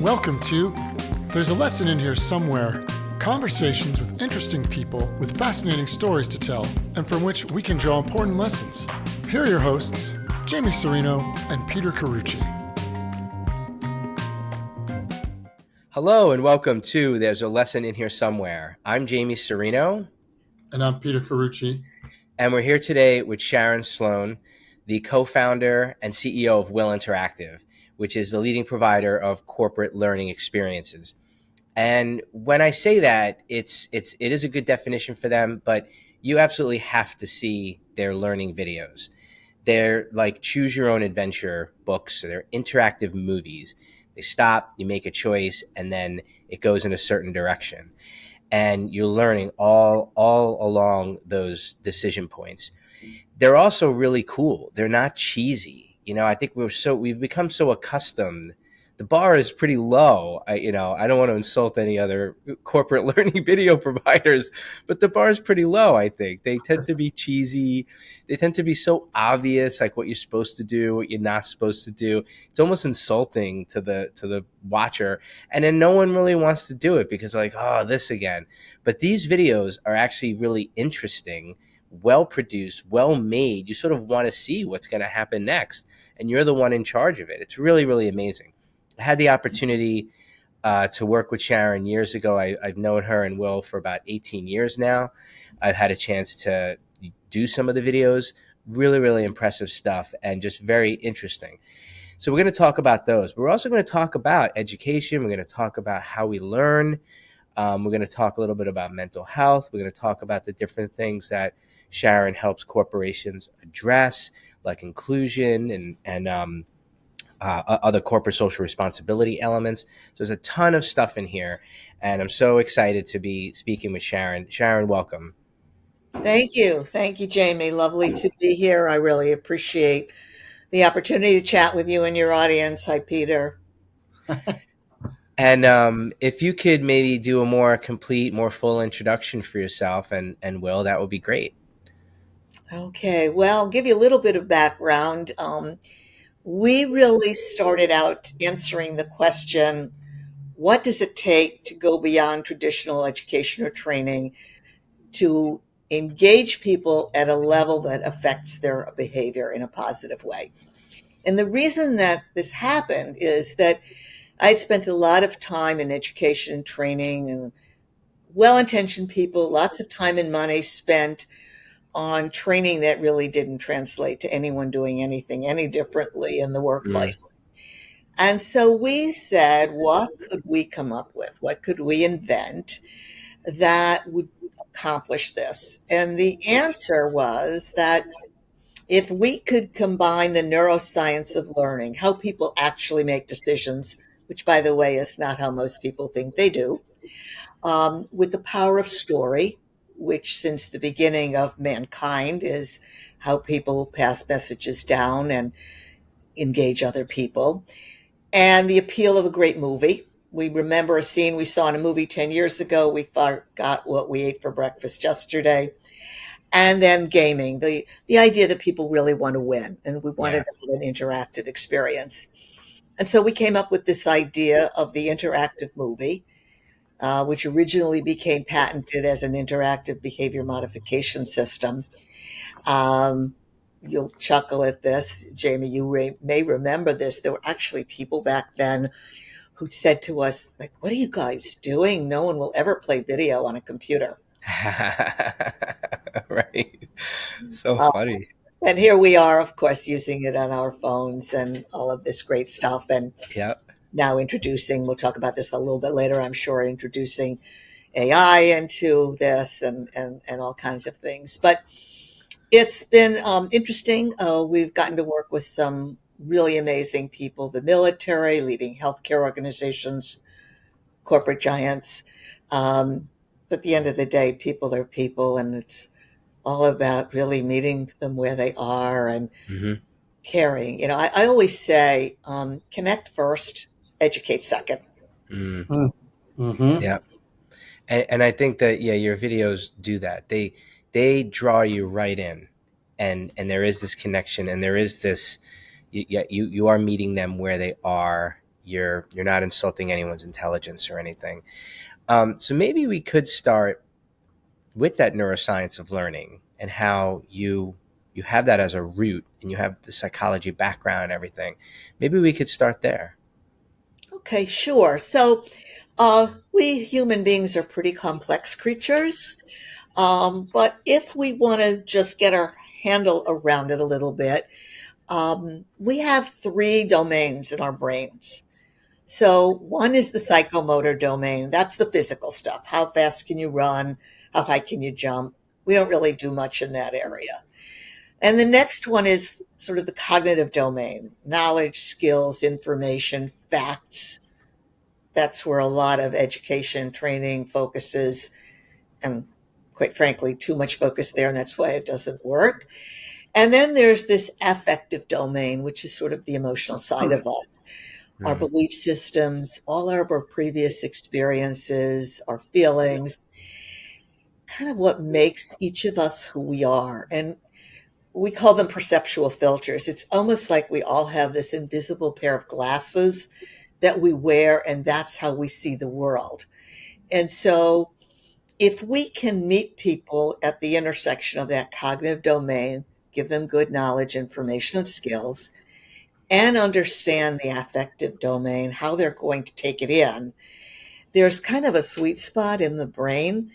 Welcome to There's a Lesson in Here Somewhere. Conversations with interesting people with fascinating stories to tell and from which we can draw important lessons. Here are your hosts, Jamie Serino and Peter Carucci. Hello and welcome to There's a Lesson in Here Somewhere. I'm Jamie Serino. And I'm Peter Carucci. And we're here today with Sharon Sloane, the co-founder and CEO of WILL Interactive, which is the leading provider of corporate learning experiences. And when I say that, it is a good definition for them, but you absolutely have to see their learning videos. They're like choose your own adventure books. So they're interactive movies. They stop, you make a choice, and then it goes in a certain direction. And you're learning all along those decision points. They're also really cool. They're not cheesy. I think we've become so accustomed. The bar is pretty low. I don't want to insult any other corporate learning video providers, but the bar is pretty low. I think they tend to be cheesy. They tend to be so obvious, like what you're supposed to do, what you're not supposed to do. It's almost insulting to the watcher. And then no one really wants to do it because like, oh, this again. But these videos are actually really interesting, well produced, well made. You sort of want to see what's going to happen next, and you're the one in charge of it. It's really, really amazing. I had the opportunity to work with Sharon years ago. I've known her and Will for about 18 years now. I've had a chance to do some of the videos. Really, really impressive stuff and just very interesting. So we're going to talk about those. We're also going to talk about education. We're going to talk about how we learn. We're going to talk a little bit about mental health. We're going to talk about the different things that Sharon helps corporations address, like inclusion and other corporate social responsibility elements. So there's a ton of stuff in here, and I'm so excited to be speaking with Sharon. Sharon, welcome. Thank you. Thank you, Jamie. Lovely to be here. I really appreciate the opportunity to chat with you and your audience. Hi, Peter. And if you could maybe do a more complete, more full introduction for yourself and Will, that would be great. Okay, well, I'll give you a little bit of background. We really started out answering the question, what does it take to go beyond traditional education or training to engage people at a level that affects their behavior in a positive way? And the reason that this happened is that I'd spent a lot of time in education and training, and well-intentioned people, lots of time and money spent on training that really didn't translate to anyone doing anything any differently in the workplace. And so we said, what could we come up with? What could we invent that would accomplish this? And the answer was that if we could combine the neuroscience of learning, how people actually make decisions, which, by the way, is not how most people think they do, with the power of story, which since the beginning of mankind is how people pass messages down and engage other people, and the appeal of a great movie. We remember a scene we saw in a movie 10 years ago. We forgot what we ate for breakfast yesterday. And then gaming, the idea that people really want to win and we wanted to have an interactive experience. And so we came up with this idea of the interactive movie, which originally became patented as an interactive behavior modification system. You'll chuckle at this, Jamie, you may remember this. There were actually people back then who said to us, like, what are you guys doing? No one will ever play video on a computer. Right. So funny. And here we are, of course, using it on our phones and all of this great stuff. And now introducing, we'll talk about this a little bit later, I'm sure, introducing AI into this and all kinds of things. But it's been interesting. We've gotten to work with some really amazing people, the military, leading healthcare organizations, corporate giants. But at the end of the day, people are people, and it's all about really meeting them where they are and caring. I always say, connect first, educate second. Yeah. And I think that, your videos do that. They draw you right in, and there is this connection, and there is this, you are meeting them where they are. you're not insulting anyone's intelligence or anything. So maybe we could start with that neuroscience of learning and how you have that as a root, and you have the psychology background and everything. Maybe we could start there. Okay, sure. So, we human beings are pretty complex creatures. But if we want to just get our handle around it a little bit, we have three domains in our brains. So, one is the psychomotor domain. That's the physical stuff. How fast can you run? How high can you jump? We don't really do much in that area. And the next one is sort of the cognitive domain: knowledge, skills, information, facts. That's where a lot of education training focuses, and quite frankly, too much focus there, and that's why it doesn't work. And then there's this affective domain, which is sort of the emotional side of us: our Mm, belief systems, all of our previous experiences, our feelings, kind of what makes each of us who we are. And we call them perceptual filters. It's almost like we all have this invisible pair of glasses that we wear, and that's how we see the world. And so, if we can meet people at the intersection of that cognitive domain, give them good knowledge, information, and skills, and understand the affective domain, how they're going to take it in, there's kind of a sweet spot in the brain,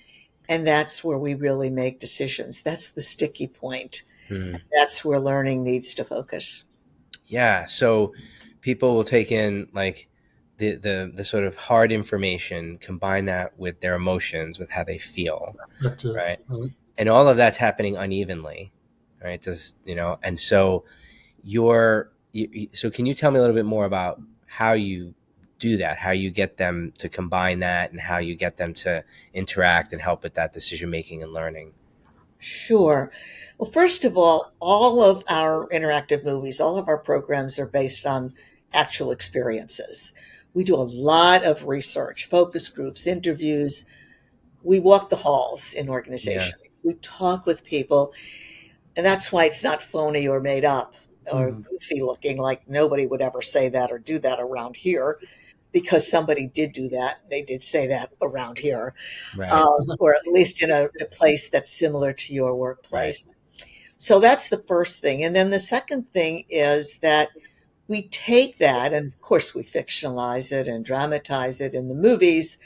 and that's where we really make decisions. That's the sticky point. mm. That's where learning needs to focus. Yeah. So people will take in like the sort of hard information, combine that with their emotions, with how they feel, Effective, right? right? And all of that's happening unevenly, right? Does and so so can you tell me a little bit more about how you do that, how you get them to combine that, and how you get them to interact and help with that decision making and learning? Sure. Well, first of all of our interactive movies, all of our programs are based on actual experiences. We do a lot of research, focus groups, interviews. We walk the halls in Yeah. organizations. We talk with people, and that's why it's not phony or made up or Hmm. goofy looking, like nobody would ever say that or do that around here, because somebody did do that. They did say that around here, Right. or at least in a place that's similar to your Right. workplace. So that's the first thing. And then the second thing is that we take that, and of course, we fictionalize it and dramatize it in the movies,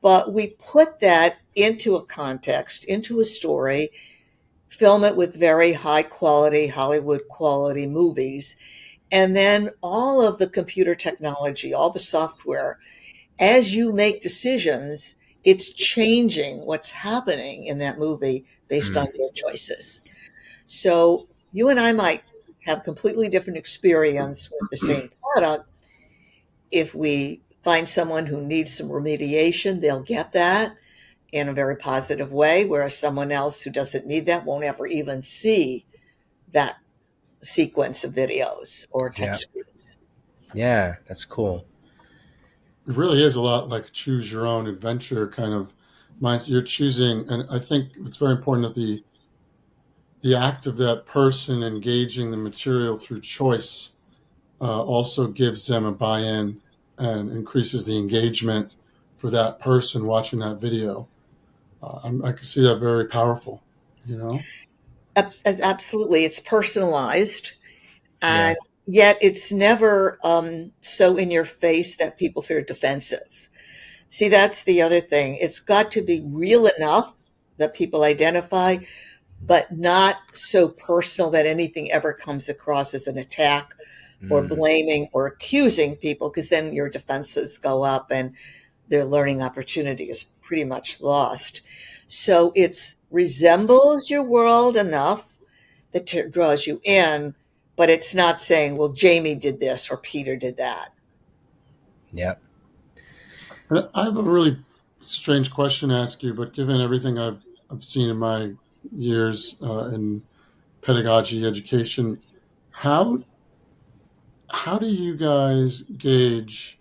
but we put that into a context, into a story, film it with very high quality, Hollywood quality movies. And then all of the computer technology, all the software, as you make decisions, it's changing what's happening in that movie based on Mm. your choices. So you and I might have completely different experience with the same product. If we find someone who needs some remediation, they'll get that in a very positive way, whereas someone else who doesn't need that won't ever even see that sequence of videos or touch Yeah. screens. Yeah. That's cool. It really is a lot like choose your own adventure kind of mindset. You're choosing, and I think it's very important that the act of that person engaging the material through choice also gives them a buy-in and increases the engagement for that person watching that video. I can see that very powerful. You know. Absolutely. It's personalized, Yeah. and yet it's never so in your face that people feel defensive. See, that's the other thing. It's got to be real enough that people identify, but not so personal that anything ever comes across as an attack or Mm. blaming or accusing people, because then your defenses go up and their learning opportunity is pretty much lost. So it resembles your world enough that draws you in, but it's not saying, well, Jamie did this or Peter did that. Yeah. And I have a really strange question to ask you, but given everything I've seen in my years in pedagogy education, how how do you guys gauge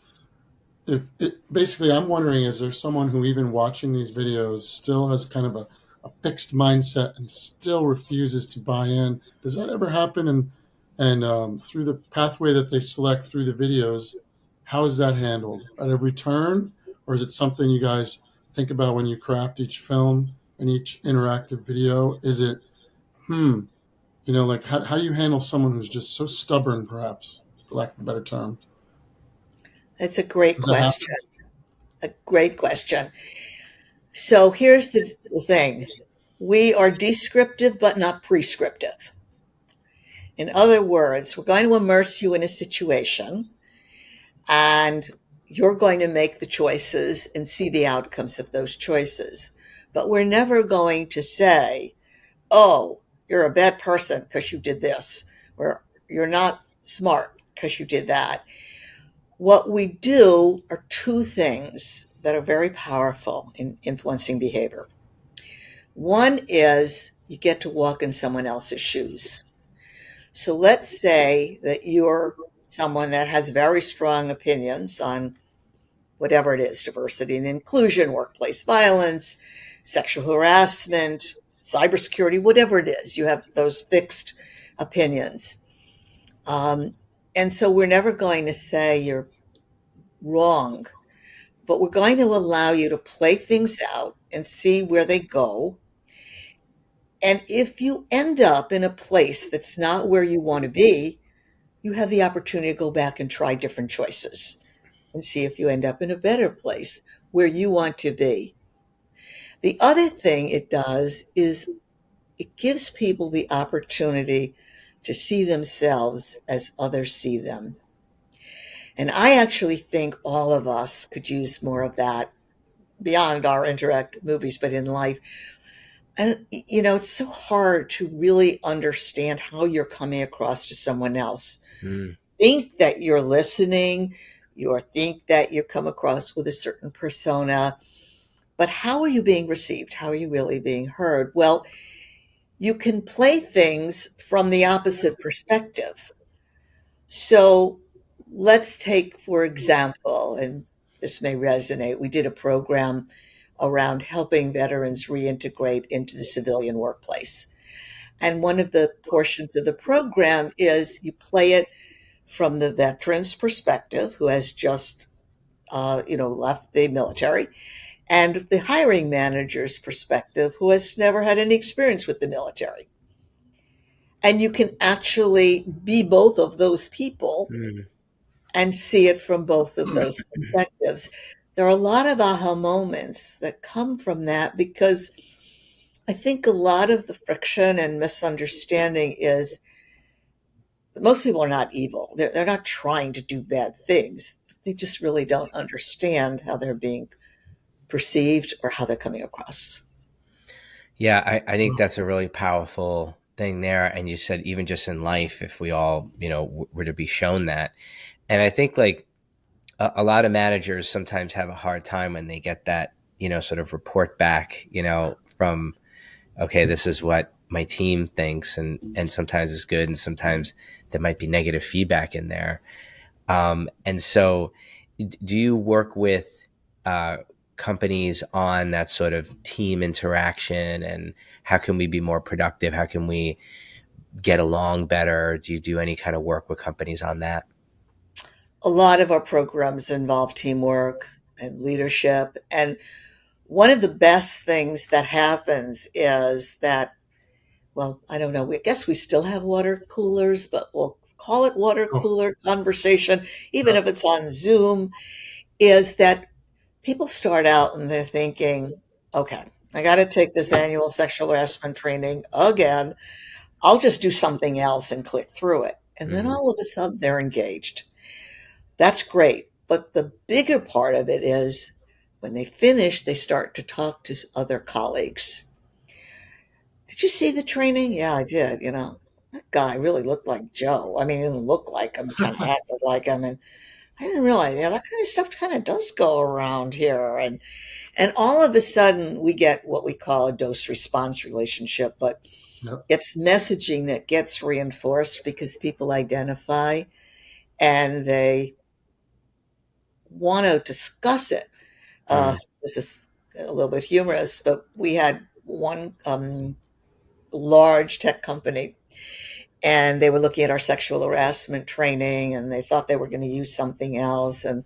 if it basically I'm wondering, is there someone who even watching these videos still has kind of a fixed mindset and still refuses to buy in? Does that ever happen? And through the pathway that they select through the videos, how is that handled at every turn, or is it something you guys think about when you craft each film and each interactive video? Is it, like how do you handle someone who's just so stubborn, perhaps, for lack of a better term? That's a great Does that happen? question. A great question. So here's the thing. We are descriptive but not prescriptive. In other words, we're going to immerse you in a situation and you're going to make the choices and see the outcomes of those choices. But we're never going to say, oh, you're a bad person because you did this, or you're not smart because you did that. What we do are two things that are very powerful in influencing behavior. One is you get to walk in someone else's shoes. So let's say that you're someone that has very strong opinions on whatever it is, diversity and inclusion, workplace violence, sexual harassment, cybersecurity, whatever it is. You have those fixed opinions. And so we're never going to say you're wrong, but we're going to allow you to play things out and see where they go. And if you end up in a place that's not where you want to be, you have the opportunity to go back and try different choices and see if you end up in a better place where you want to be. The other thing it does is it gives people the opportunity to see themselves as others see them. And I actually think all of us could use more of that beyond our interactive movies, but in life. And, it's so hard to really understand how you're coming across to someone else. Mm. Think that you're listening, you think that you come across with a certain persona, but how are you being received? How are you really being heard? Well, you can play things from the opposite perspective. So let's take, for example, and this may resonate, we did a program around helping veterans reintegrate into the civilian workplace. And one of the portions of the program is you play it from the veteran's perspective, who has just, left the military, and the hiring manager's perspective, who has never had any experience with the military. And you can actually be both of those people Mm. and see it from both of those perspectives. There are a lot of aha moments that come from that because I think a lot of the friction and misunderstanding is that most people are not evil. They're not trying to do bad things. They just really don't understand how they're being perceived or how they're coming across. Yeah, I think that's a really powerful thing there. And you said even just in life, if we all, were to be shown that. And I think like a lot of managers sometimes have a hard time when they get that, sort of report back, from, okay, this is what my team thinks. And sometimes it's good. And sometimes there might be negative feedback in there. And so do you work with companies on that sort of team interaction and how can we be more productive? How can we get along better? Do you do any kind of work with companies on that? A lot of our programs involve teamwork and leadership. And one of the best things that happens is that, well, I don't know, I guess we still have water coolers, but we'll call it water Oh, cooler conversation, even if it's on Zoom, is that people start out and they're thinking, okay, I got to take this annual sexual harassment training again. I'll just do something else and click through it. And then Mm-hmm. all of a sudden they're engaged. That's great. But the bigger part of it is when they finish, they start to talk to other colleagues. Did you see the training? Yeah, I did. That guy really looked like Joe. I mean, he didn't look like him, he kind of acted like him. And I didn't realize, that kind of stuff kind of does go around here. And all of a sudden, we get what we call a dose response relationship, but yep. it's messaging that gets reinforced because people identify and they want to discuss it. Mm. This is a little bit humorous, but we had one large tech company and they were looking at our sexual harassment training, and they thought they were going to use something else, and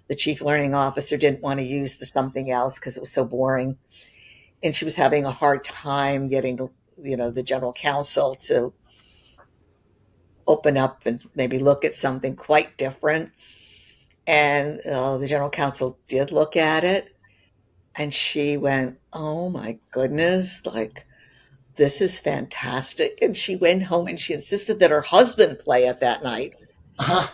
the chief learning officer didn't want to use the something else because it was so boring, and she was having a hard time getting the general counsel to open up and maybe look at something quite different. And the general counsel did look at it, and she went, "Oh my goodness, like this is fantastic." And she went home and she insisted that her husband play it that night. Uh-huh.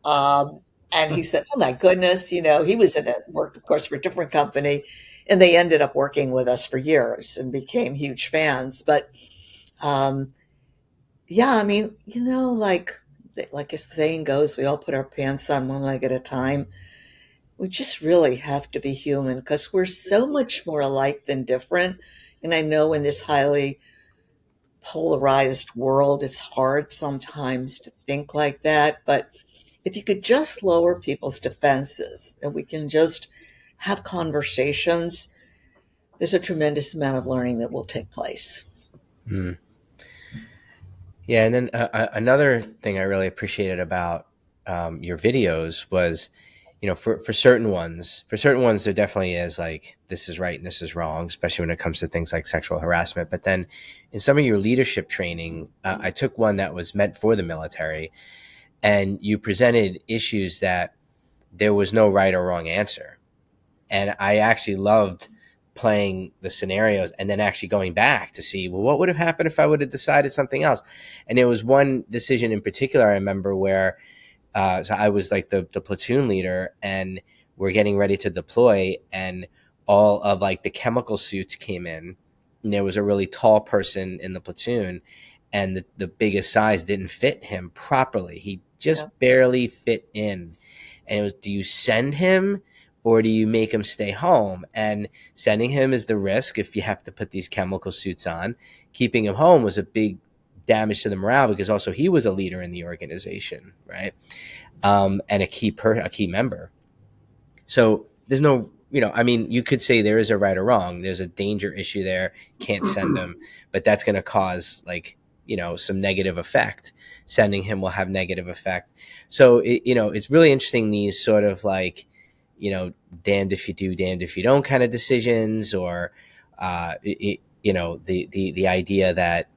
Um, and he said, "Oh my goodness," he was in it, worked, of course, for a different company, and they ended up working with us for years and became huge fans. But um, yeah, I mean, like a saying goes, we all put our pants on one leg at a time. We just really have to be human because we're so much more alike than different. And I know in this highly polarized world, it's hard sometimes to think like that. But if you could just lower people's defenses and we can just have conversations, there's a tremendous amount of learning that will take place. Mm. Yeah, and then another thing I really appreciated about your videos was, for certain ones, there definitely is like this is right and this is wrong, especially when it comes to things like sexual harassment. But then, in some of your leadership training, I took one that was meant for the military, and you presented issues that there was no right or wrong answer, and I actually loved playing the scenarios and then actually going back to see, well, what would have happened if I would have decided something else. And there was one decision in particular I remember where so I was like the platoon leader, and we're getting ready to deploy, and all of like the chemical suits came in, and there was a really tall person in the platoon, and the biggest size didn't fit him properly. He Yeah. just barely fit in. And it was, do you send him or do you make him stay home? And sending him is the risk if you have to put these chemical suits on. Keeping him home was a big damage to the morale because also he was a leader in the organization, right? And a key member. So there's no, I mean, you could say there is a right or wrong. There's a danger issue there. Can't send him, but that's going to cause like, some negative effect. Sending him will have negative effect. So, it's really interesting, these sort of like, damned if you do, damned if you don't kind of decisions, or, the idea that,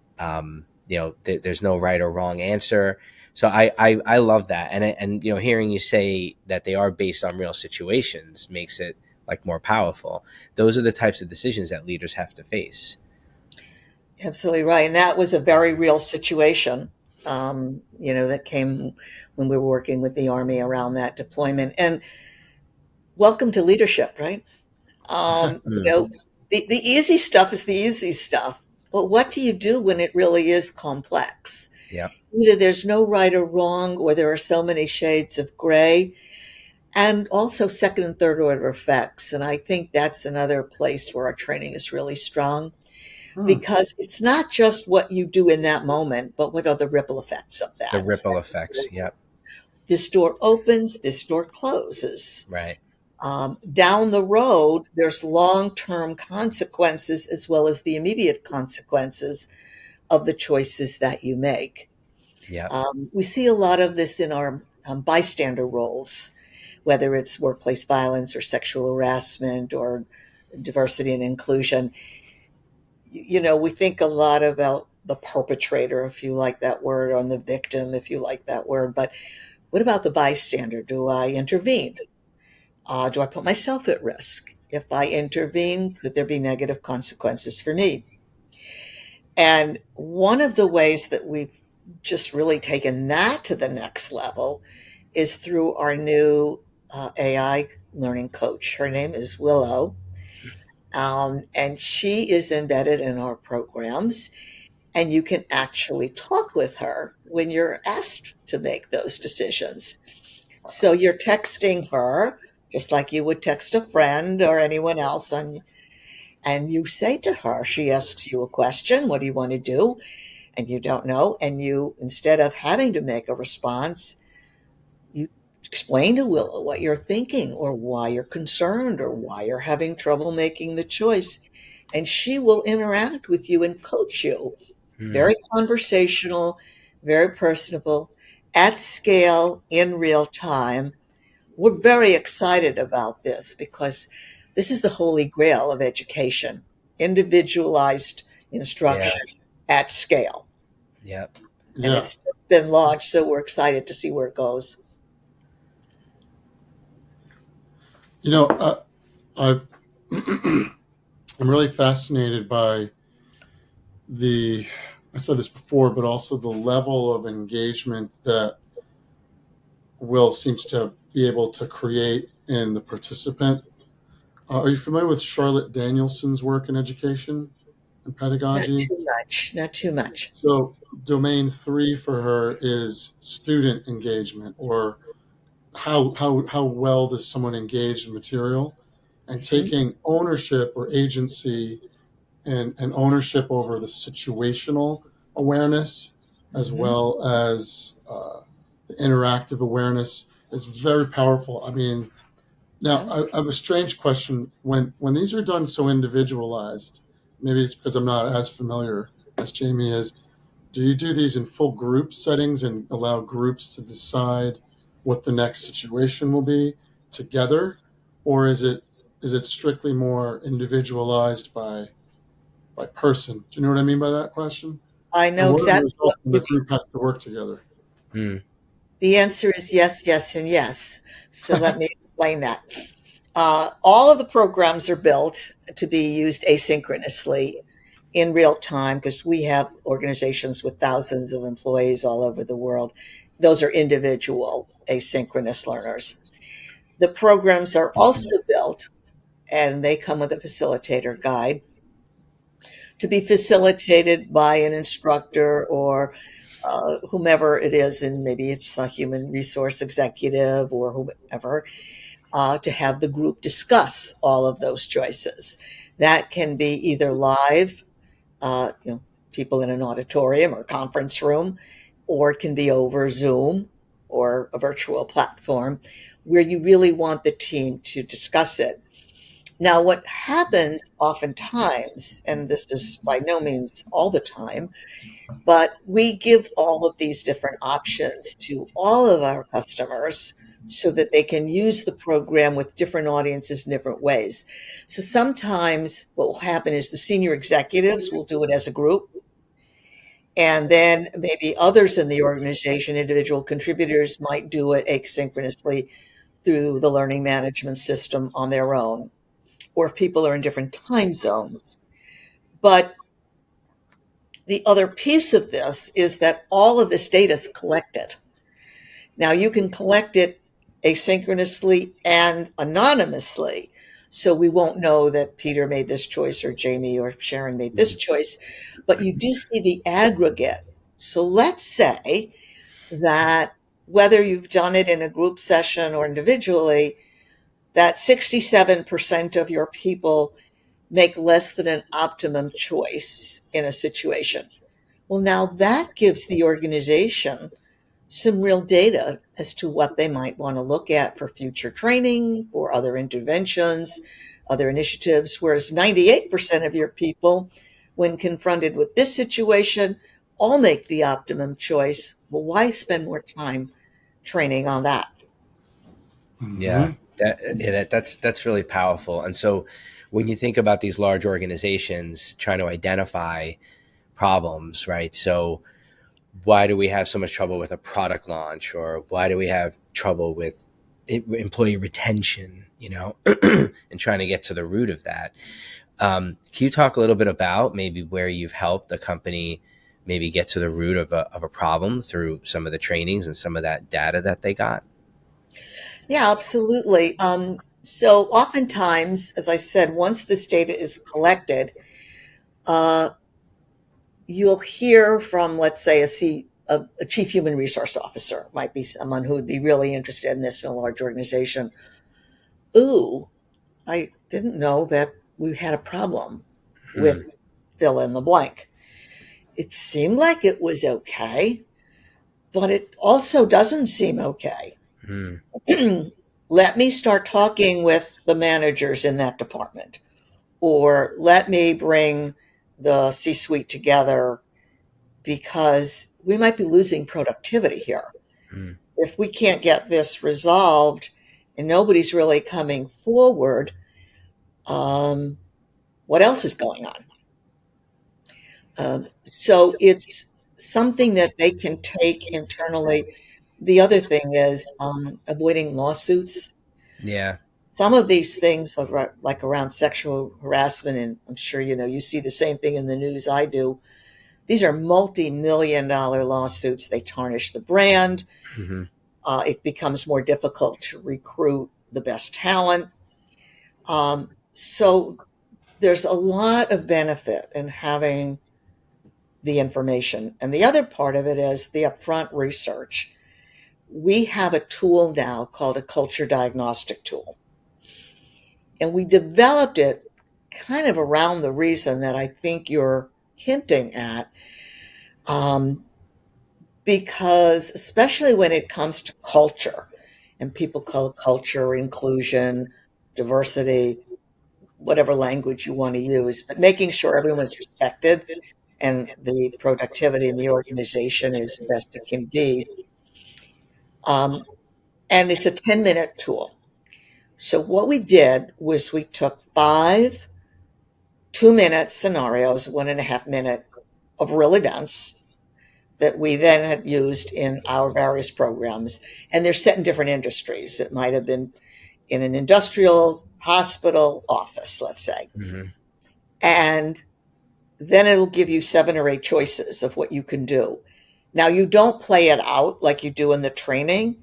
there's no right or wrong answer. So I love that. And hearing you say that they are based on real situations makes it like more powerful. Those are the types of decisions that leaders have to face. Absolutely right. And that was a very real situation, that came when we were working with the Army around that deployment. And welcome to leadership, right? Um, you Mm, know, the easy stuff is the easy stuff. But what do you do when it really is complex? yeah. Either there's no right or wrong, or there are so many shades of gray, and also second and third order effects. And I think that's another place where our training is really strong Hmm. because it's not just what you do in that moment, but what are the ripple effects of The that? ripple effects. Yep. This door opens, this door closes. Right. Down the road, there's long term consequences as well as the immediate consequences of the choices that you make. Yep. We see a lot of this in our bystander roles, whether it's workplace violence or sexual harassment or diversity and inclusion. We think a lot about the perpetrator, if you like that word, or the victim, if you like that word. But what about the bystander? Do I intervene? Do I put myself at risk? If I intervene, could there be negative consequences for me? And one of the ways that we've just really taken that to the next level is through our new AI learning coach. Her name is Willow, and she is embedded in our programs. And you can actually talk with her when you're asked to make those decisions. So you're texting her just like you would text a friend or anyone else and you say to her, she asks you a question, what do you want to do? And you don't know. And you, instead of having to make a response, you explain to Willow what you're thinking or why you're concerned or why you're having trouble making the choice. And she will interact with you and coach you very conversational, very personable, at scale, in real time. We're very excited about this because this is the holy grail of education, individualized Yeah. instruction at scale. Yep. And Yeah. it's just been launched, so we're excited to see where it goes. You know, I I'm really fascinated by the, I said this before, but also the level of engagement that Will seems to be able to create in the participant. Are you familiar with Charlotte Danielson's work in education and Not pedagogy? too much, not too much. So, domain three for her is student engagement, or how well does someone engage in material, and Mhm, taking ownership or agency and ownership over the situational awareness as mhm, well as the interactive awareness is very powerful. I mean, now yeah. I have a strange question. When these are done so individualized, maybe it's because I'm not as familiar as Jamie is. Do you do these in full group settings and allow groups to decide what the next situation will be together, or is it strictly more individualized by person? Do you know what I mean by that question? I And know what are the exactly what results when you the mean. group has to work together? Mm. The answer is yes, yes, and yes. So let me explain that. All of the programs are built to be used asynchronously in real time because we have organizations with thousands of employees all over the world. Those are individual asynchronous learners. The programs are also built, and they come with a facilitator guide to be facilitated by an instructor or whomever it is, and maybe it's a human resource executive or whoever, to have the group discuss all of those choices. That can be either live, people in an auditorium or conference room, or it can be over Zoom or a virtual platform where you really want the team to discuss it. Now, what happens oftentimes, and this is by no means all the time, but we give all of these different options to all of our customers so that they can use the program with different audiences in different ways. So sometimes what will happen is the senior executives will do it as a group, and then maybe others in the organization, individual contributors, might do it asynchronously through the learning management system on their own, or if people are in different time zones. But the other piece of this is that all of this data is collected. Now, you can collect it asynchronously and anonymously. So we won't know that Peter made this choice or Jamie or Sharon made this choice, but you do see the aggregate. So let's say that whether you've done it in a group session or individually, that 67% of your people make less than an optimum choice in a situation. Well, now that gives the organization some real data as to what they might want to look at for future training, for other interventions, other initiatives. Whereas 98% of your people, when confronted with this situation, all make the optimum choice. Well, why spend more time training on that? Yeah. Hmm. That's really powerful. And so when you think about these large organizations trying to identify problems, right? So why do we have so much trouble with a product launch, or why do we have trouble with employee retention, and trying to get to the root of that? Can you talk a little bit about maybe where you've helped a company maybe get to the root of a problem through some of the trainings and some of that data that they got? Yeah, absolutely. So oftentimes, as I said, once this data is collected, uh, you'll hear from, let's say, a chief human resource officer, might be someone who would be really interested in this in a large organization. Ooh, I didn't know that we had a problem Hmm. with fill in the blank. It seemed like it was okay, but it also doesn't seem okay. Hmm. Let me start talking with the managers in that department, or let me bring the C suite together because we might be losing productivity here. Mm. If we can't get this resolved and nobody's really coming forward, what else is going on? So it's something that they can take internally. The other thing is avoiding lawsuits. Yeah. Some of these things, like around sexual harassment, and I'm sure you see the same thing in the news I do. These are multi-million-dollar lawsuits. They tarnish the brand. Hmm. It becomes more difficult to recruit the best talent. So there's a lot of benefit in having the information. And the other part of it is the upfront research. We have a tool now called a culture diagnostic tool. And we developed it kind of around the reason that I think you're hinting at. Because especially when it comes to culture, and people call it culture, inclusion, diversity, whatever language you want to use, but making sure everyone's respected and the productivity in the organization is the best it can be. Um, and it's a 10-minute tool. So what we did was we took 5 2-minute scenarios, 1.5 minute of real events that we then had used in our various programs. And they're set in different industries. It might have been in an industrial hospital office, let's say. Hmm. And then it'll give you 7 or 8 choices of what you can do. Now, you don't play it out like you do in the training,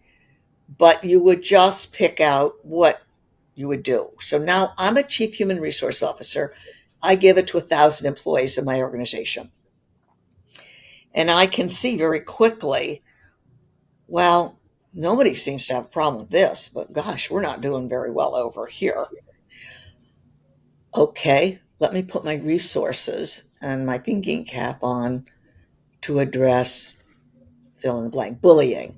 but you would just pick out what you would do. So now I'm a chief human resource officer. I give it to 1,000 employees in my organization. And I can see very quickly, well, nobody seems to have a problem with this, but gosh, we're not doing very well over here. Okay, let me put my resources and my thinking cap on to address fill in the blank bullying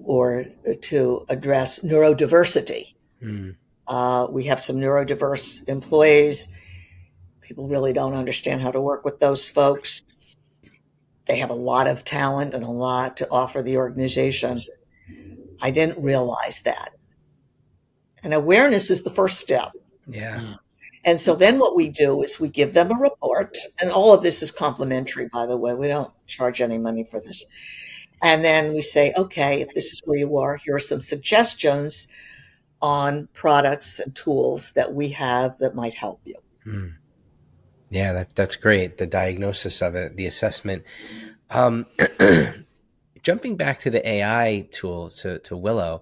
or to address neurodiversity. Mm. We have some neurodiverse employees. People really don't understand how to work with those folks. They have a lot of talent and a lot to offer the organization. I didn't realize that. And awareness is the first step. Yeah. And so then what we do is we give them a report, and all of this is complimentary, by the way. We don't charge any money for this. And then we say, okay, if this is where you are, here are some suggestions on products and tools that we have that might help you. Mm. Yeah, that's great. The diagnosis of it, the assessment. Jumping back to the AI tool to Willow,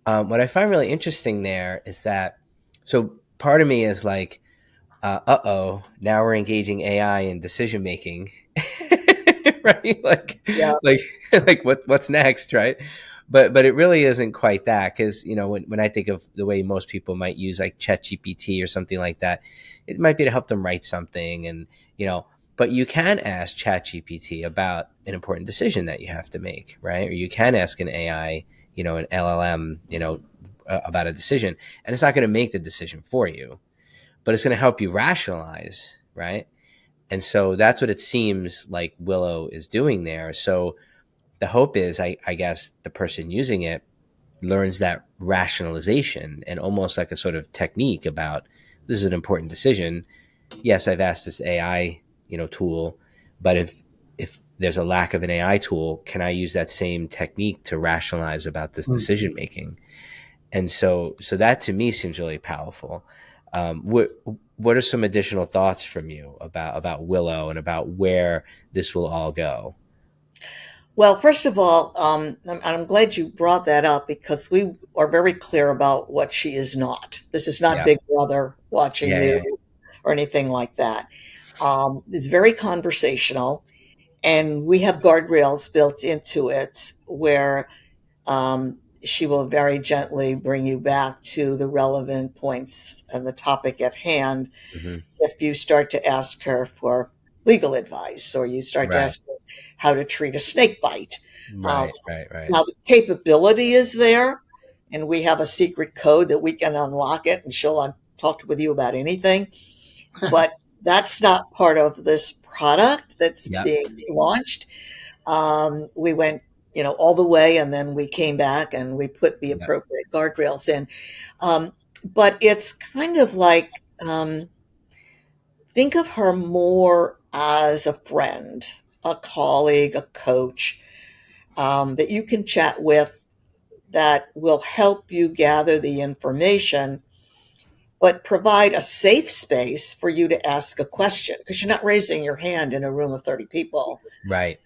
what I find really interesting there is that, so part of me is like, now we're engaging AI in decision making, right? Yeah. Like what's next, right? But it really isn't quite that, because when I think of the way most people might use like ChatGPT or something like that, it might be to help them write something, and but you can ask ChatGPT about an important decision that you have to make, right? Or you can ask an AI, an LLM, about a decision, and it's not going to make the decision for you, but it's going to help you rationalize, right? And so that's what it seems like Willow is doing there. So the hope is, I guess, the person using it learns that rationalization and almost like a sort of technique about, this is an important decision. Yes, I've asked this AI, tool, but if there's a lack of an AI tool, can I use that same technique to rationalize about this decision making? And so that to me seems really powerful. What are some additional thoughts from you about Willow and about where this will all go? Well, first of all, I'm glad you brought that up because we are very clear about what she is not. This is not Yeah. Big Brother watching Yeah. you or anything like that. It's very conversational, and we have guardrails built into it where she will very gently bring you back to the relevant points and the topic at hand. Hmm. If you start to ask her for legal advice or you start to Right. ask her how to treat a snake bite. Um, Right. Now, the capability is there, and we have a secret code that we can unlock it, and she'll talk with you about anything. But that's not part of this product that's Yep. being launched. We went, all the way, and then we came back and we put the Yep. appropriate guardrails in. But it's kind of like, think of her more as a friend, a colleague, a coach, that you can chat with, that will help you gather the information, but provide a safe space for you to ask a question, because you're not raising your hand in a room of 30 people. Right.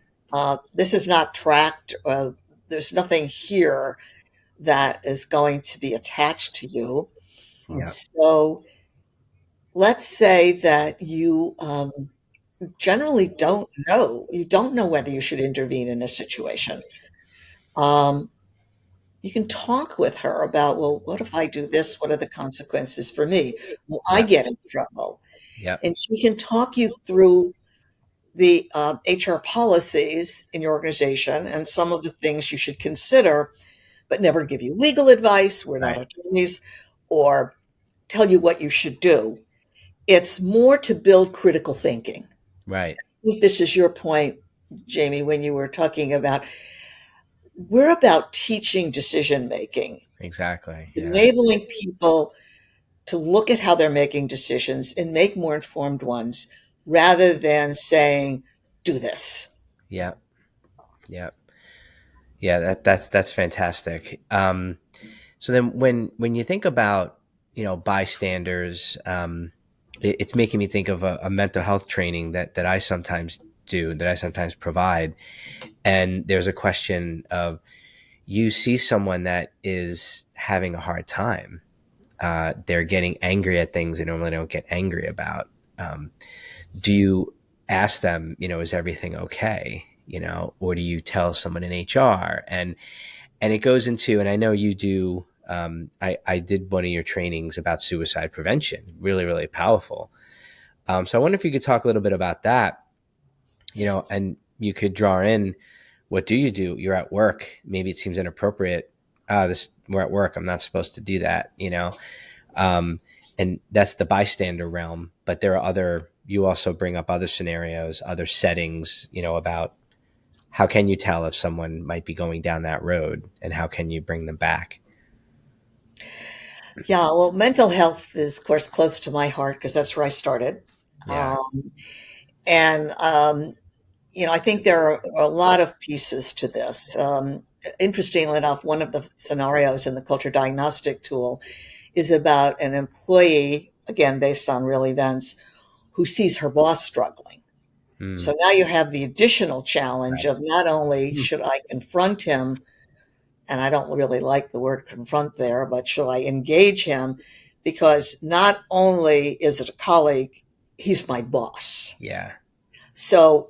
This is not tracked. There's nothing here that is going to be attached to you. And Yep. so let's say that you generally don't know. You don't know whether you should intervene in a situation. Um, you can talk with her about, well, what if I do this? What are the consequences for me? Will I Yep. get in trouble? Yep. And she can talk you through the HR policies in your organization and some of the things you should consider, but never give you legal advice. We're not Right. attorneys, or tell you what you should do. It's more to build critical thinking. Right. I think this is your point, Jamie, when you were talking about, we're about teaching decision making, Exactly. Yeah. enabling people to look at how they're making decisions and make more informed ones, rather than saying, do this. Yep. Yep. Yeah. That's fantastic. So then when you think about, bystanders, it's making me think of a mental health training that I sometimes do, that I sometimes provide. And there's a question of, you see someone that is having a hard time. They're getting angry at things they normally don't get angry about. Do you ask them, is everything okay? Or do you tell someone in HR? And it goes into, and I know you do, I did one of your trainings about suicide prevention, really, really powerful. So I wonder if you could talk a little bit about that, and you could draw in, what do you do? You're at work. Maybe it seems inappropriate. We're at work. I'm not supposed to do that. Um, and that's the bystander realm. But you also bring up other scenarios, other settings, about how can you tell if someone might be going down that road, and how can you bring them back? Yeah, well, mental health is, of course, close to my heart because that's where I started. Yeah. Um, and I think there are a lot of pieces to this. Interestingly enough, one of the scenarios in the culture diagnostic tool is about an employee, again, based on real events, who sees her boss struggling. Mm, So now you have the additional challenge right. of, not only should I confront him, and I don't really like the word confront there, but should I engage him? Because not only is it a colleague, he's my boss. Yeah. So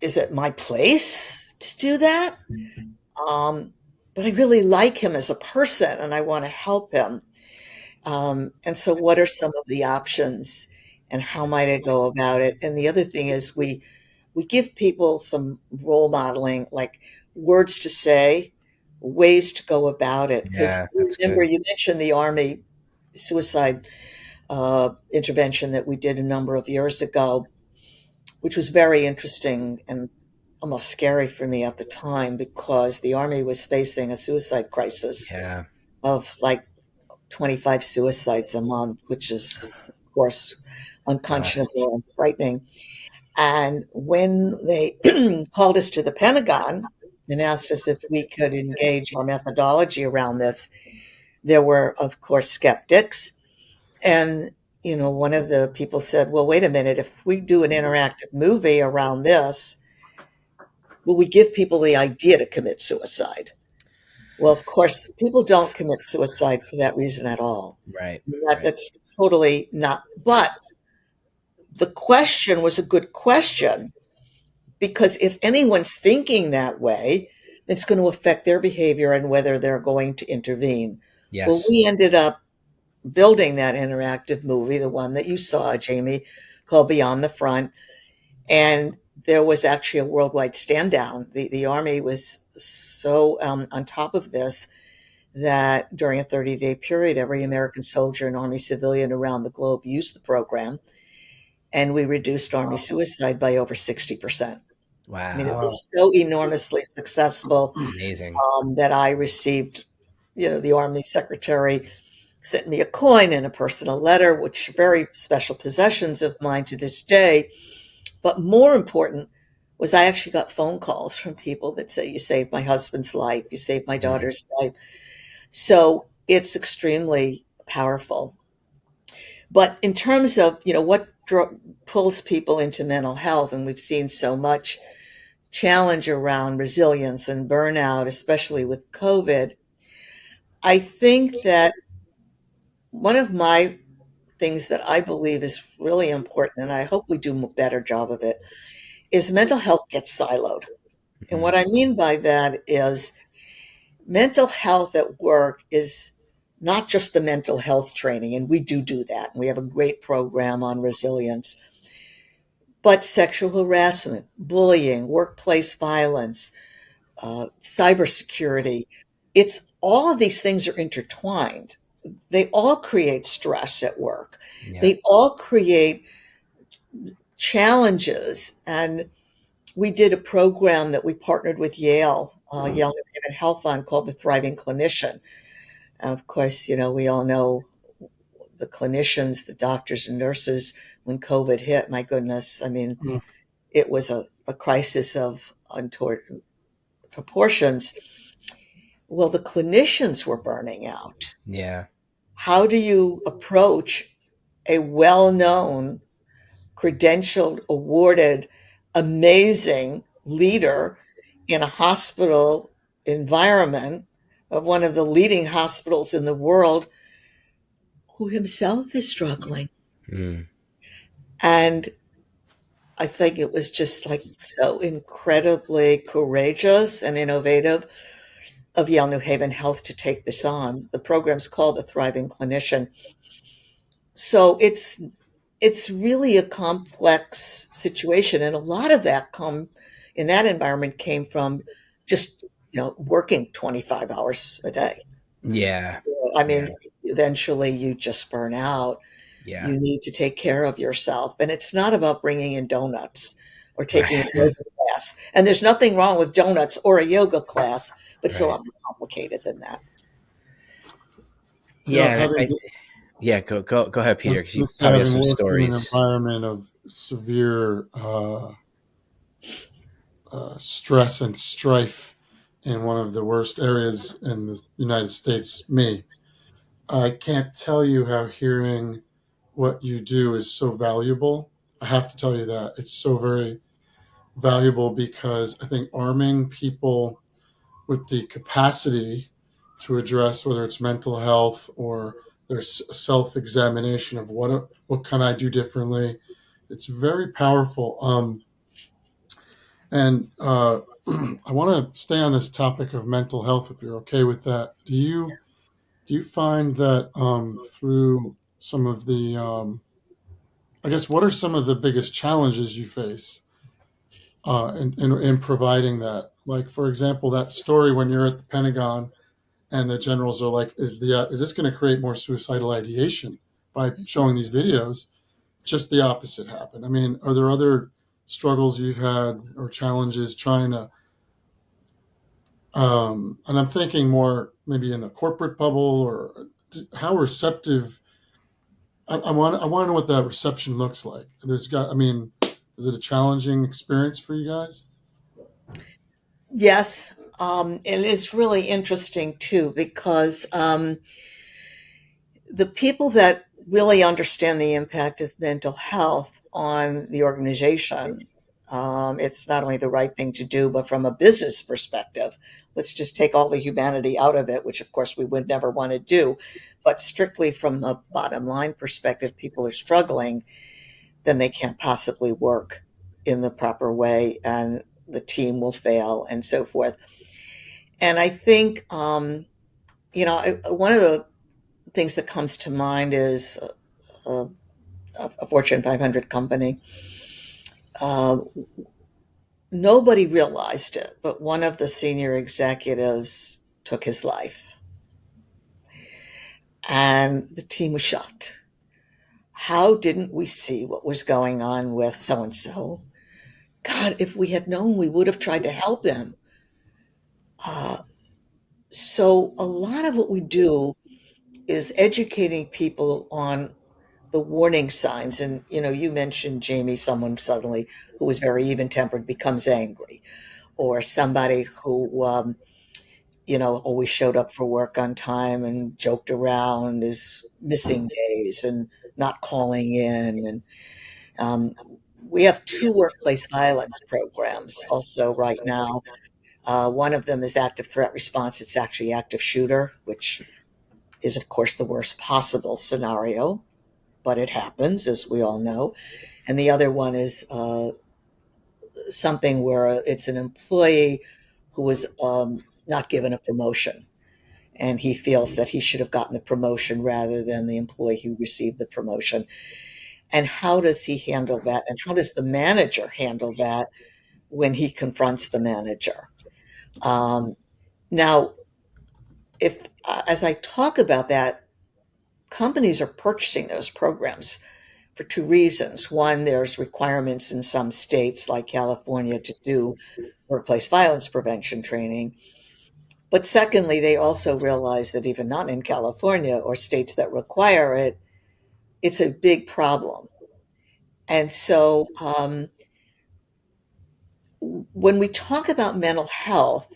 is it my place to do that? Um, but I really like him as a person and I want to help him. And so, what are some of the options, and how might I go about it? And the other thing is, we give people some role modeling, like words to say, ways to go about it. Because Yeah. That's remember, good. you mentioned the Army suicide intervention that we did a number of years ago, which was very interesting and almost scary for me at the time, because the Army was facing a suicide crisis Yeah. of like 25 suicides a month, which is, of course, Gosh. unconscionable and frightening. And when they called us to the Pentagon and asked us if we could engage our methodology around this, there were, of course, skeptics. And, one of the people said, well, wait a minute, if we do an interactive movie around this, will we give people the idea to commit suicide? Well, of course, people don't commit suicide for that reason at all. Right. Right. That's totally not. But the question was a good question, because if anyone's thinking that way, it's going to affect their behavior and whether they're going to intervene. Well, Yes. we ended up building that interactive movie, the one that you saw, Jamie, called Beyond the Front. And there was actually a worldwide stand down. The Army was so on top of this that during a 30-day period, every American soldier and Army civilian around the globe used the program. and we reduced Army suicide by over 60%. I mean, it Wow. was so enormously successful Amazing. that I received, the Army Secretary sent me a coin and a personal letter, which are very special possessions of mine to this day. But more important was I actually got phone calls from people that say, "You saved my husband's life, you saved my Mm. daughter's life." So it's extremely powerful. But in terms of, what pulls people into mental health, and we've seen so much challenge around resilience and burnout, especially with COVID, I think that one of my things that I believe is really important, and I hope we do a better job of it, is mental health gets siloed. And Mm. what I mean by that is mental health at work is not just the mental health training, and we do that. We have a great program on resilience, but sexual harassment, bullying, workplace violence, cybersecurity. It's all of these things are intertwined. They all create stress at work. Yeah. They all create challenges. And we did a program that we partnered with Yale, Yale New Health on, called the Thriving Clinician. Of course, we all know the clinicians, the doctors and nurses, when COVID hit, my goodness, I mean, Mm. it was a crisis of untold proportions. Well, the clinicians were burning out. Yeah. How do you approach a well-known, credentialed, awarded, amazing leader in a hospital environment of one of the leading hospitals in the world who himself is struggling? Mm. And I think it was just like so incredibly courageous and innovative of Yale New Haven Health to take this on. The program's called The Thriving Clinician. So it's really a complex situation, and a lot of that come in that environment came from just working 25 hours a day. Yeah. I Yeah. mean, eventually you just burn out. Yeah. You need to take care of yourself, and it's not about bringing in donuts or taking a Right. yoga class. And there's nothing wrong with donuts or a yoga class, but it's a Right. lot more complicated than that. Yeah. And Having yeah. Go ahead, I Peter, was because going you to say, probably have having some worked in an stories. environment of severe stress and strife in one of the worst areas in the United States, me, I can't tell you how hearing what you do is so valuable. I have to tell you that it's so very valuable because I think arming people with the capacity to address whether it's mental health or their self-examination of what can I do differently. It's very powerful. And I want to stay on this topic of mental health, if you're okay with that. Do you find that through some of the, I guess, what are some of the biggest challenges you face in providing that? Like, for example, that story when you're at the Pentagon and the generals are like, is this going to create more suicidal ideation by showing these videos? Just the opposite happened. I mean, are there other struggles you've had or challenges trying to, and I'm thinking more maybe in the corporate bubble, or how receptive, I want to know what that reception looks like. I mean, is it a challenging experience for you guys? Yes, and it's really interesting too because the people that really understand the impact of mental health on the organization, it's not only the right thing to do, but from a business perspective, let's just take all the humanity out of it, which of course we would never want to do. But strictly from a bottom line perspective, people are struggling, then they can't possibly work in the proper way and the team will fail and so forth. And I think, one of the things that comes to mind is a, a Fortune 500 company. Uh, Nobody realized it, but one of the senior executives took his life, and the team was shocked. how didn't we see what was going on with so and so? God, if we had known, we would have tried to help him. Uh, so a lot of what we do is educating people on the warning signs. And, you mentioned, Jamie, someone suddenly who was very even tempered becomes angry, or somebody who, always showed up for work on time and joked around is missing days and not calling in. And we have two workplace violence programs also right now. One of them is active threat response. It's actually active shooter, which is, of course, the worst possible scenario, but it happens, as we all know. And the other one is something where it's an employee who was not given a promotion, and he feels that he should have gotten the promotion rather than the employee who received the promotion. And how does he handle that? And how does the manager handle that when he confronts the manager? Um, Now, if as I talk about that, companies are purchasing those programs for two reasons. One, there's requirements in some states like California to do workplace violence prevention training. But secondly, they also realize that even not in California or states that require it, it's a big problem. And so when we talk about mental health,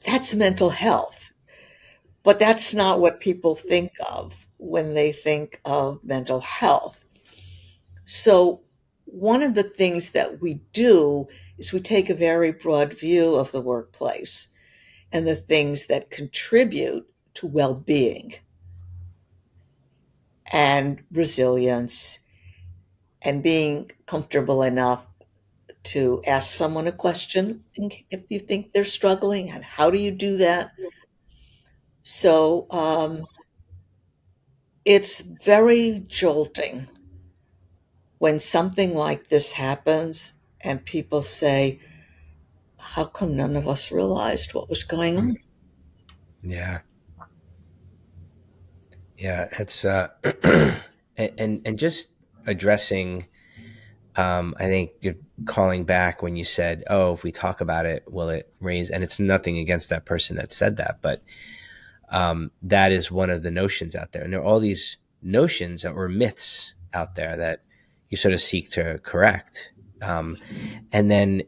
that's mental health. But that's not what people think of when they think of mental health. So, one of the things that we do is we take a very broad view of the workplace and the things that contribute to well being and resilience and being comfortable enough to ask someone a question if you think they're struggling. And how do you do that? So, it's very jolting when something like this happens and people say, how come none of us realized what was going on? Yeah. Yeah. It's, and just addressing, I think you're calling back when you said, oh, if we talk about it, will it raise, and it's nothing against that person that said that, but that is one of the notions out there. And there are all these notions or myths out there that you sort of seek to correct. And then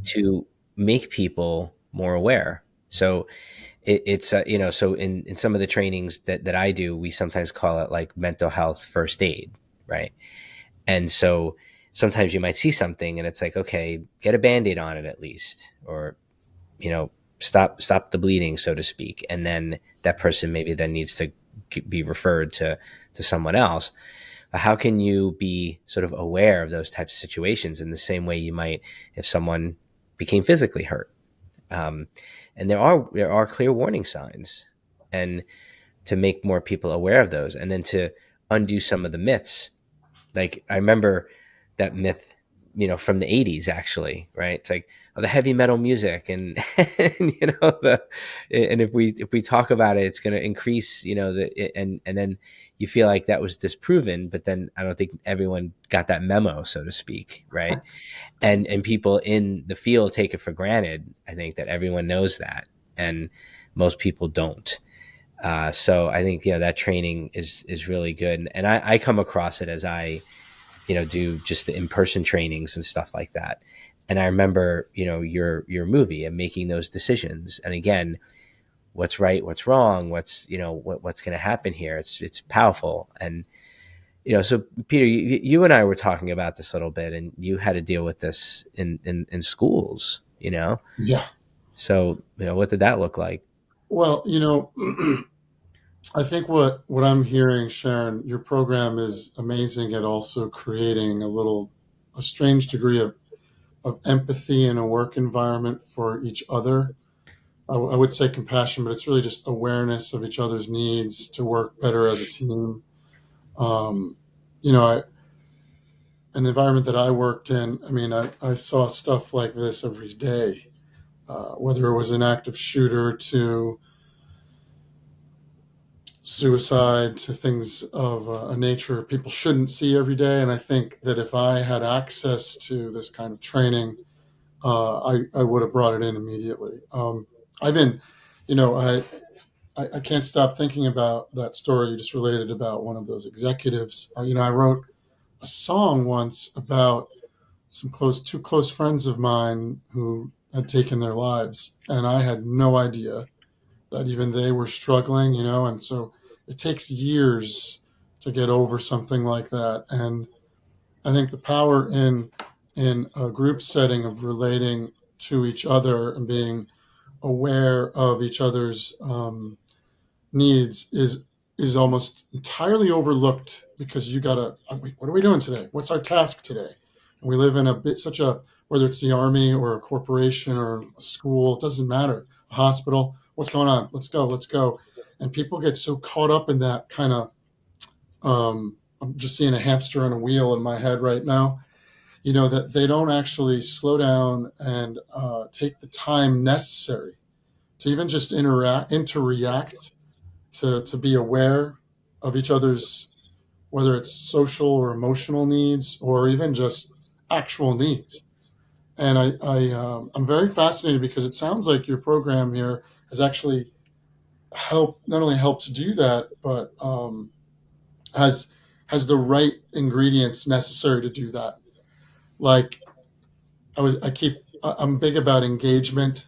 to make people more aware. So it's, so in some of the trainings that I do, we sometimes call it like mental health first aid, right? And so sometimes you might see something and it's like, okay, get a Band-Aid on it at least, or, stop the bleeding, so to speak. And then that person maybe then needs to be referred to someone else. How can you be sort of aware of those types of situations in the same way you might if someone became physically hurt? And there are clear warning signs, and to make more people aware of those, and then to undo some of the myths. Like I remember that myth, from the '80s, actually, right? It's like, oh, the heavy metal music, and, and and if we talk about it, it's going to increase, and then you feel like that was disproven, but then I don't think everyone got that memo, so to speak, right? And people in the field take it for granted. I think that everyone knows that, and most people don't. So I think that training is really good, and I come across it as I do just the in-person trainings and stuff like that. And I remember your movie and making those decisions. And again, what's right, what's wrong, what's going to happen here. It's powerful. And so Peter, you and I were talking about this a little bit, and you had to deal with this in schools. Yeah. So what did that look like? Well, I think what I'm hearing, Sharon, your program is amazing at also creating a strange degree of empathy in a work environment for each other. I would say compassion, but it's really just awareness of each other's needs to work better as a team. Um, in the environment that I worked in, I mean, I saw stuff like this every day, whether it was an active shooter to suicide to things of a nature people shouldn't see every day. And I think that if I had access to this kind of training, I would have brought it in immediately. I've been, you know, I can't stop thinking about that story you just related about one of those executives. I wrote a song once about two close friends of mine who had taken their lives, and I had no idea that even they were struggling, and so it takes years to get over something like that. And I think the power in a group setting of relating to each other and being aware of each other's needs is almost entirely overlooked, because you gotta, wait, what are we doing today? What's our task today? And we live in whether it's the army or a corporation or a school, it doesn't matter, a hospital, what's going on? Let's go. And people get so caught up in that kind of, I'm just seeing a hamster on a wheel in my head right now, that they don't actually slow down and take the time necessary to even just interact, to be aware of each other's, whether it's social or emotional needs or even just actual needs. And I'm very fascinated, because it sounds like your program here has actually not only helped to do that, but has has the right ingredients necessary to do that. Like, I'm big about engagement,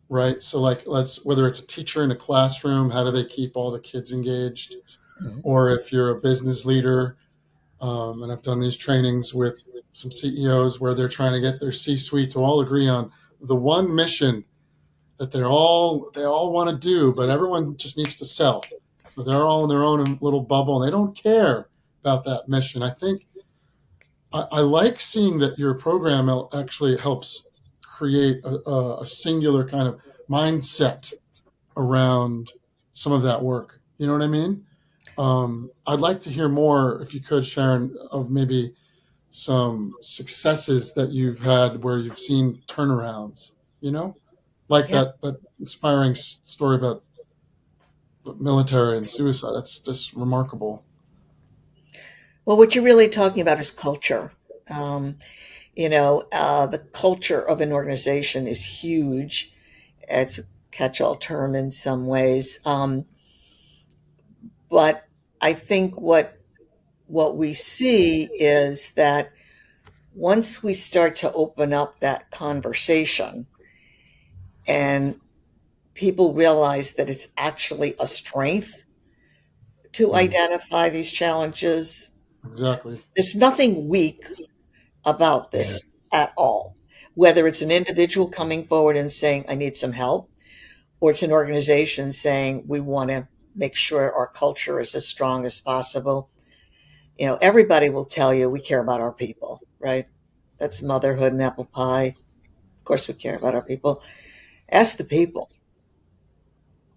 right? So, like, whether it's a teacher in a classroom, how do they keep all the kids engaged? Mhm. Or if you're a business leader, and I've done these trainings with some CEOs where they're trying to get their C-suite to all agree on the one mission that they all want to do, but everyone just needs to sell. So they're all in their own little bubble, and they don't care about that mission. I think I like seeing that your program actually helps create a singular kind of mindset around some of that work. You know what I mean? I'd like to hear more, if you could, Sharon, of maybe some successes that you've had where you've seen turnarounds, like Yeah. that inspiring story about the military and suicide. That's just remarkable. Well, what you're really talking about is culture. Um, the culture of an organization is huge. It's a catch-all term in some ways, but I think what we see is that once we start to open up that conversation and people realize that it's actually a strength to Mm, identify these challenges, exactly. there's nothing weak about Yeah. this at all. Whether it's an individual coming forward and saying, I need some help, or it's an organization saying, we want to make sure our culture is as strong as possible. Everybody will tell you we care about our people, right? That's motherhood and apple pie. Of course, we care about our people. Ask the people.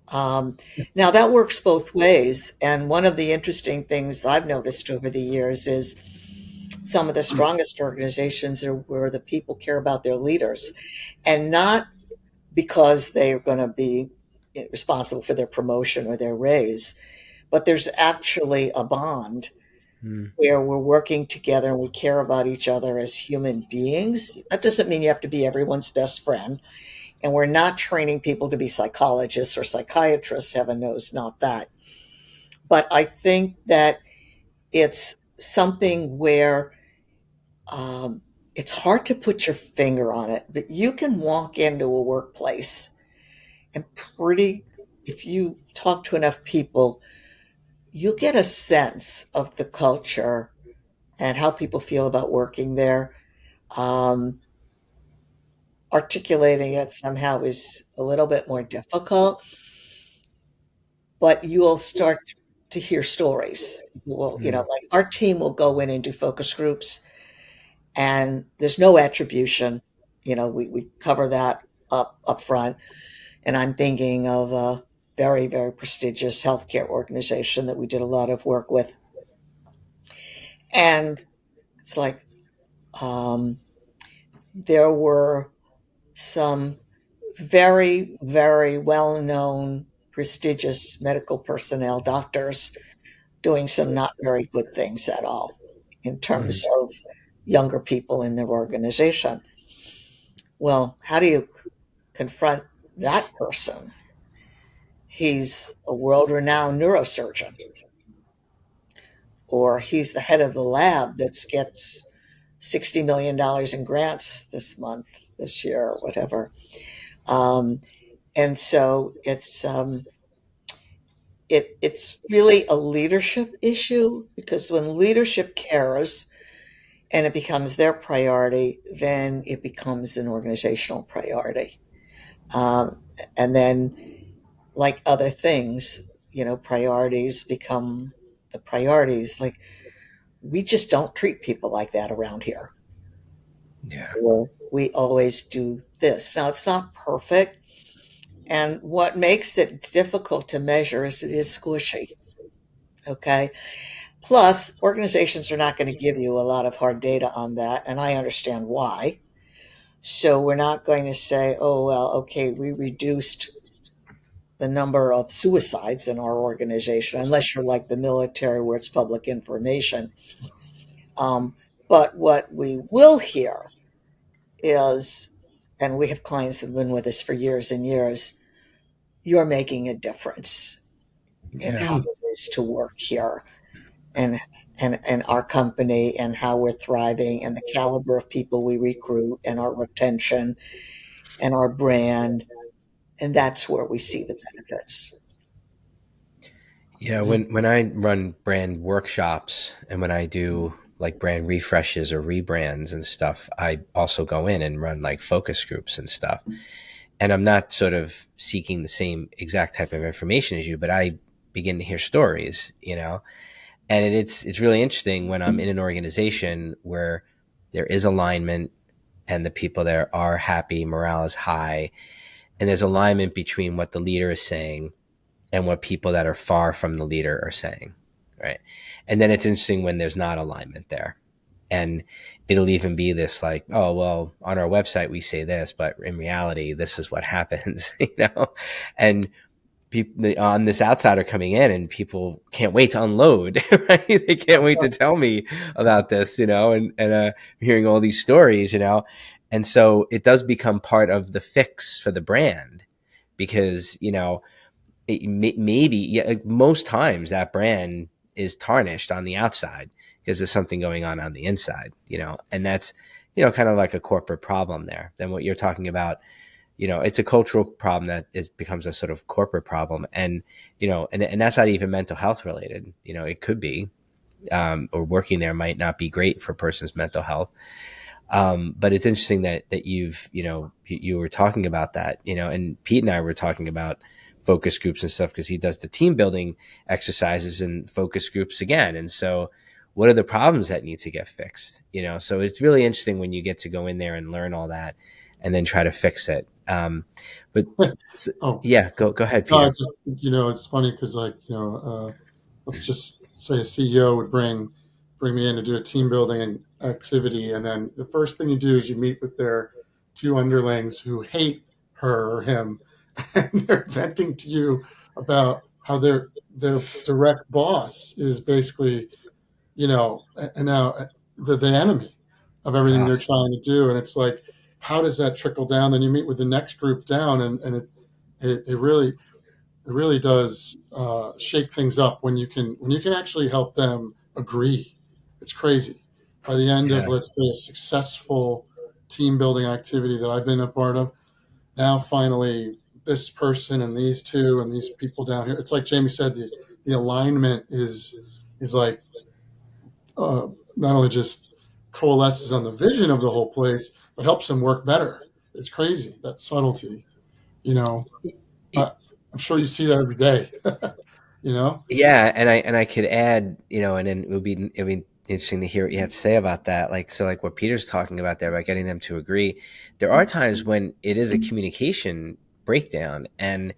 Um, Now, that works both ways. And one of the interesting things I've noticed over the years is some of the strongest organizations are where the people care about their leaders, and not because they're going to be responsible for their promotion or their raise, but there's actually a bond Mm. where we're working together and we care about each other as human beings. That doesn't mean you have to be everyone's best friend. And we're not training people to be psychologists or psychiatrists, heaven knows, not that. But I think that it's something where um, it's hard to put your finger on it, but you can walk into a workplace and if you talk to enough people, you'll get a sense of the culture and how people feel about working there. Um, Articulating it somehow is a little bit more difficult, but you'll start to hear stories. Well, Mm. like our team will go in and do focus groups, and there's no attribution. We cover that up front. And I'm thinking of a very, very prestigious healthcare organization that we did a lot of work with. And it's like um, there were some very, very well known prestigious medical personnel, doctors, doing some not very good things at all in terms Mhm. of younger people in their organization. Well, how do you confront that person? He's a world renowned neurosurgeon, or he's the head of the lab that gets $60 million in grants this month, this year, or whatever. Um, and so it's really a leadership issue, because when leadership cares and it becomes their priority, then it becomes an organizational priority. Um, and then, like other things, priorities become the priorities. Like, we just don't treat people like that around here. Yeah. Or we always do this. Now, it's not perfect. And what makes it difficult to measure is it is squishy. Okay. Plus, organizations are not going to give you a lot of hard data on that. And I understand why. So we're not going to say, oh, well, okay, we reduced the number of suicides in our organization, unless you're like the military where it's public information. Um, but what we will hear is, and we have clients who've been with us for years and years, you're making a difference in Yeah. how it is to work here, and and our company, and how we're thriving, and the caliber of people we recruit, and our retention and our brand. And that's where we see the benefits. Yeah, when I run brand workshops and when I do like brand refreshes or rebrands and stuff, I also go in and run like focus groups and stuff. And I'm not sort of seeking the same exact type of information as you, but I begin to hear stories, And it's really interesting when I'm in an organization where there is alignment and the people there are happy, morale is high, and there's alignment between what the leader is saying and what people that are far from the leader are saying, right? And then it's interesting when there's not alignment there. And it'll even be this like, oh, well, on our website we say this, but in reality, this is what happens, And people on this outsider coming in, and people can't wait to unload, right? They can't wait to tell me about this, and hearing all these stories, And so it does become part of the fix for the brand because, maybe yeah, like most times that brand is tarnished on the outside because there's something going on the inside, and that's kind of like a corporate problem there. Then what you're talking about, it's a cultural problem that becomes a sort of corporate problem, and and that's not even mental health related. It could be, or working there might not be great for a person's mental health. But it's interesting that you were talking about that, and Pete and I were talking about focus groups and stuff because he does the team building exercises and focus groups again. And so what are the problems that need to get fixed? So it's really interesting when you get to go in there and learn all that and then try to fix it. But so, Oh, yeah, go ahead, no, Peter. it's just, it's funny because, like, let's just say a CEO would bring me in to do a team building activity, and then the first thing you do is you meet with their two underlings who hate her or him, and they're venting to you about how their direct boss is basically, and now the enemy of everything Wow. they're trying to do. And it's like, how does that trickle down? Then you meet with the next group down, and it really does shake things up when you can actually help them agree. It's crazy. By the end of, Yeah. let's say, a successful team building activity that I've been a part of, now finally this person and these two and these people down here. It's like Jamie said, the alignment is like, not only just coalesces on the vision of the whole place, but helps them work better. It's crazy, that subtlety. You know, It, I'm sure you see that every day. you know, Yeah, and I could add, and then it would be interesting to hear what you have to say about that. Like so, like what Peter's talking about there about getting them to agree. There are times when it is a communication breakdown, and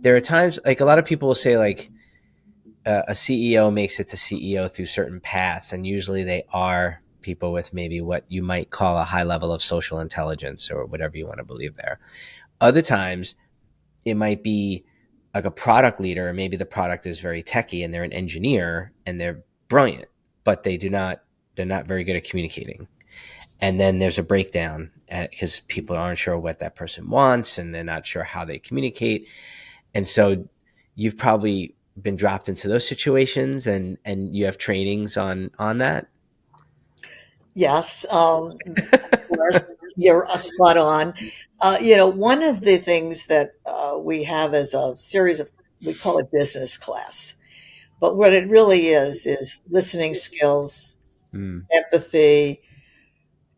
there are times like a lot of people will say like a CEO makes it to CEO through certain paths, and usually they are people with maybe what you might call a high level of social intelligence or whatever you want to believe there. Other times it might be like a product leader, and maybe the product is very techy and they're an engineer and they're brilliant, but they're not very good at communicating. And then there's a breakdown because people aren't sure what that person wants and they're not sure how they communicate. And so you've probably been dropped into those situations, and you have trainings on that. Yes, of course, you're spot on. One of the things that we have is a series of, we call it business class. But what it really is listening skills, Mm, empathy,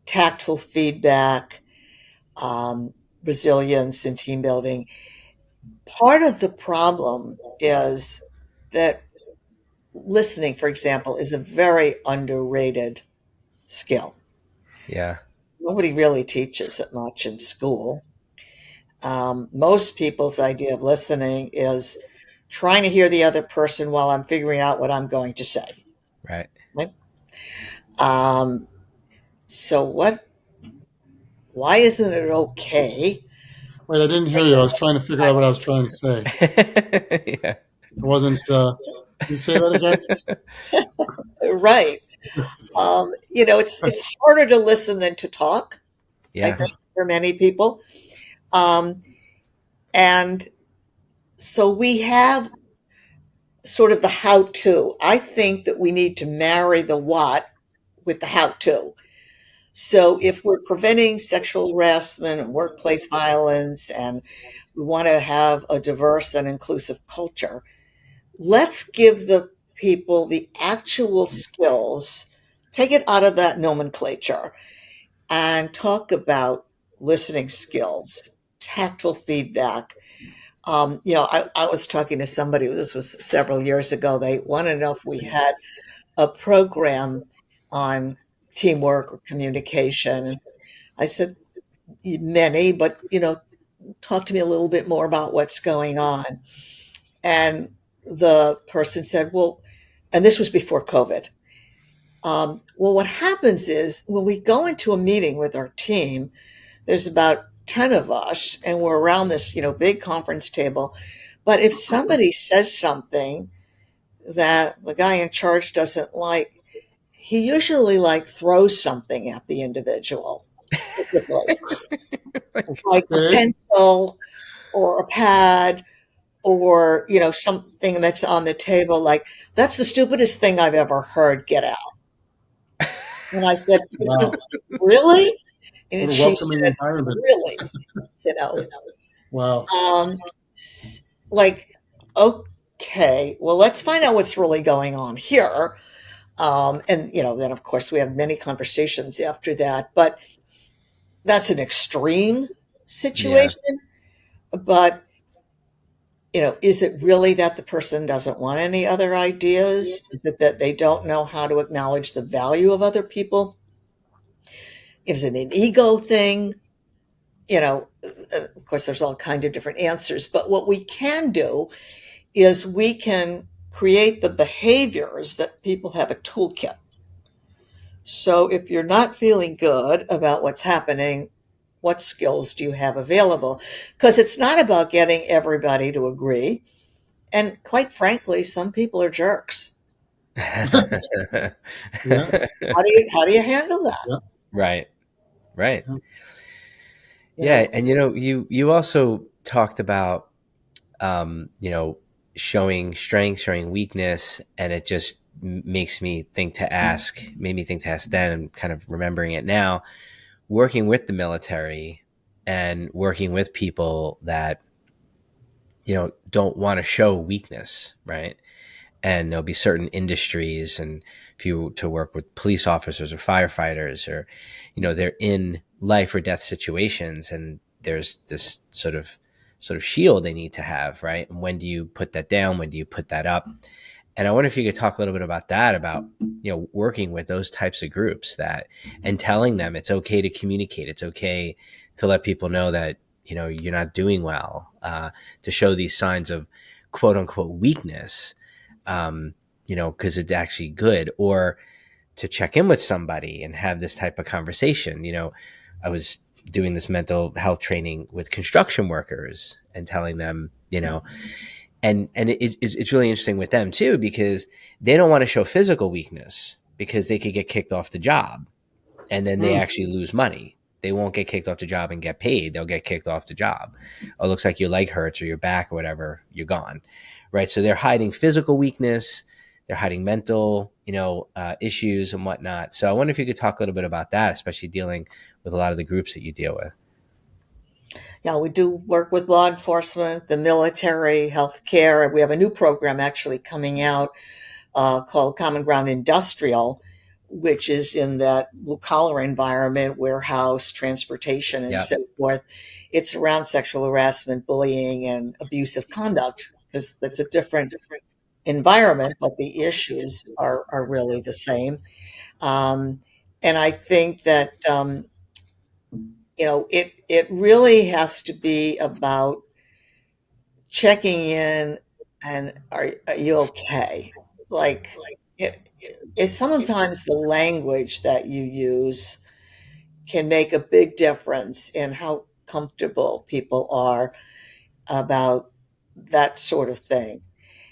tactful feedback, um, resilience, and team building. Part of the problem is that listening, for example, is a very underrated skill. yeah, Nobody really teaches it much in school. Most people's idea of listening is trying to hear the other person while I'm figuring out what I'm going to say. right. Right? Um, so why isn't it okay Wait, I to didn't hear take you. I was trying to figure out what I was trying to say. It Yeah. wasn't, can you say that again? right? It's harder to listen than to talk, I Yeah. think, for many people. Um, and so we have sort of the how to. I think that we need to marry the what with the how to. So if we're preventing sexual harassment and workplace violence and we want to have a diverse and inclusive culture, let's give the people the actual skills, take it out of that nomenclature, and talk about listening skills, tactile feedback. I was talking to somebody, this was several years ago. They wanted to know if we had a program on teamwork or communication. I said, many, but, talk to me a little bit more about what's going on. And the person said, well, and this was before COVID. Well, what happens is when we go into a meeting with our team, there's about 10 of us, and we're around this, big conference table. But if somebody says something that the guy in charge doesn't like, he usually like throws something at the individual, typically, like a Okay. pencil or a pad or, something that's on the table, like, that's the stupidest thing I've ever heard, get out. And I said, Wow. really? What And a she welcoming said, environment. really, you know, Wow. um, like, okay, well, let's find out what's really going on here. And, then of course we had many conversations after that, but that's an extreme Yeah. situation. But, is it really that the person doesn't want any other ideas? Is it that they don't know how to acknowledge the value of other people? Is it an ego thing? Of course, there's all kinds of different answers, but what we can do is we can create the behaviors that people have a toolkit. So if you're not feeling good about what's happening, what skills do you have available? Because it's not about getting everybody to agree. And quite frankly, some people are jerks. Yeah. How do you handle that? Yeah. Right. Right. Yeah. You Yeah. know, And you also talked about, you know, showing strength, showing weakness, and it just makes me think to ask, made me think to ask then, and kind of remembering it now, working with the military and working with people that, don't want to show weakness, right? And there'll be certain industries, and if you to work with police officers or firefighters, or they're in life or death situations, and there's this sort of shield they need to have, right? And when do you put that down, when do you put that up? And I wonder if you could talk a little bit about that, about working with those types of groups, that and telling them it's okay to communicate, it's okay to let people know that you're not doing well, to show these signs of quote unquote weakness, because it's actually good, or to check in with somebody and have this type of conversation. I was doing this mental health training with construction workers and telling them, and it's really interesting with them too, because they don't want to show physical weakness because they could get kicked off the job, and then they actually lose money. They won't get kicked off the job and get paid. They'll get kicked off the job. Oh, it looks like your leg hurts or your back or whatever, you're gone. Right. So they're hiding physical weakness. They're hiding mental, issues and whatnot. So I wonder if you could talk a little bit about that, especially dealing with a lot of the groups that you deal with. Yeah, we do work with law enforcement, the military, healthcare. We have a new program actually coming out called Common Ground Industrial, which is in that blue collar environment, warehouse, transportation, and Yep. so forth. It's around sexual harassment, bullying, and abusive conduct because that's a different environment, but the issues are really the same. Um, and I think that it really has to be about checking in and are you okay? Like if sometimes the language that you use can make a big difference in how comfortable people are about that sort of thing.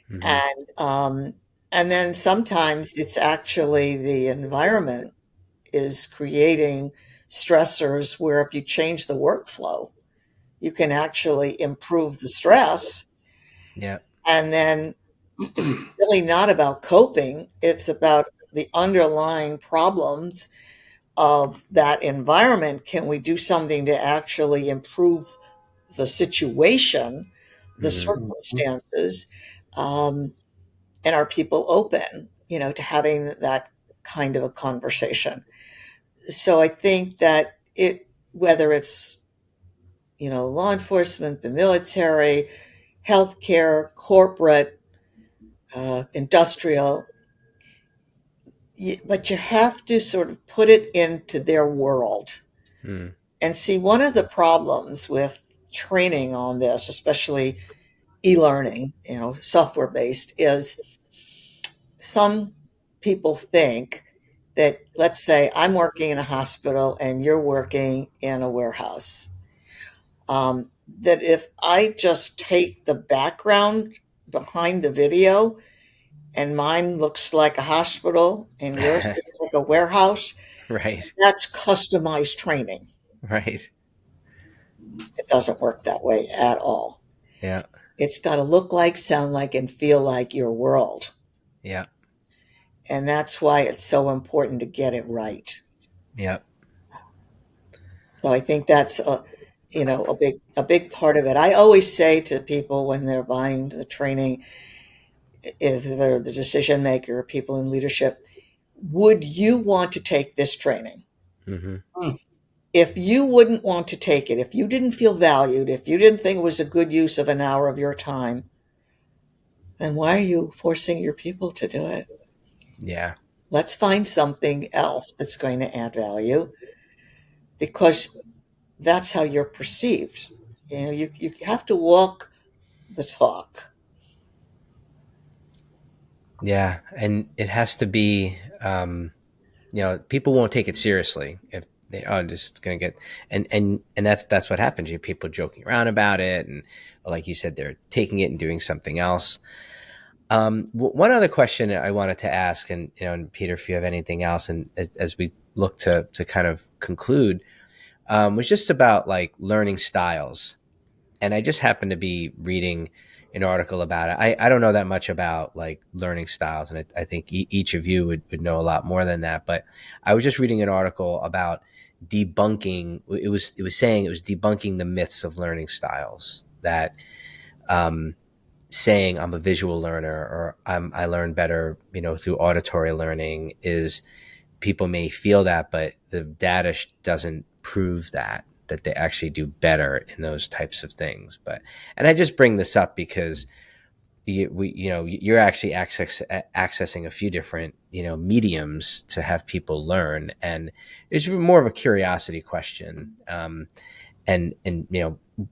Mm-hmm. And then sometimes it's actually the environment is creating stressors where if you change the workflow, you can actually improve the stress. Yep. And then it's really not about coping, it's about the underlying problems of that environment. Can we do something to actually improve the situation, the Mm-hmm. circumstances? And are people open, to having that kind of a conversation? So I think that whether it's, law enforcement, the military, healthcare, corporate, industrial, but you have to sort of put it into their world. Mm-hmm. And see, one of the problems with training on this, especially e-learning, software based, is some people think that, let's say I'm working in a hospital and you're working in a warehouse, that if I just take the background behind the video and mine looks like a hospital and yours looks like a warehouse, Right. that's customized training. Right. It doesn't work that way at all. Yeah. It's got to look like, sound like, and feel like your world. Yeah. And that's why it's so important to get it right. Yeah. So I think that's a big part of it. I always say to people when they're buying the training, if they're the decision maker, people in leadership, would you want to take this training? Mm-hmm. If you wouldn't want to take it, if you didn't feel valued, if you didn't think it was a good use of an hour of your time, then why are you forcing your people to do it? Yeah. Let's find something else that's going to add value because that's how you're perceived. You have to walk the talk. Yeah. And it has to be, people won't take it seriously if they are just going to get, and that's what happens. You have people joking around about it. And like you said, they're taking it and doing something else. One other question I wanted to ask, and Peter, if you have anything else, and as we look to kind of conclude, was just about like learning styles. And I just happened to be reading an article about it. I don't know that much about like learning styles, and I think each of you would know a lot more than that. But I was just reading an article about debunking. It was saying it was debunking the myths of learning styles, that um, saying I'm a visual learner or I learn better, through auditory learning, is people may feel that, but the data doesn't prove that they actually do better in those types of things. And I just bring this up because you're actually accessing a few different, mediums to have people learn. And it's more of a curiosity question. And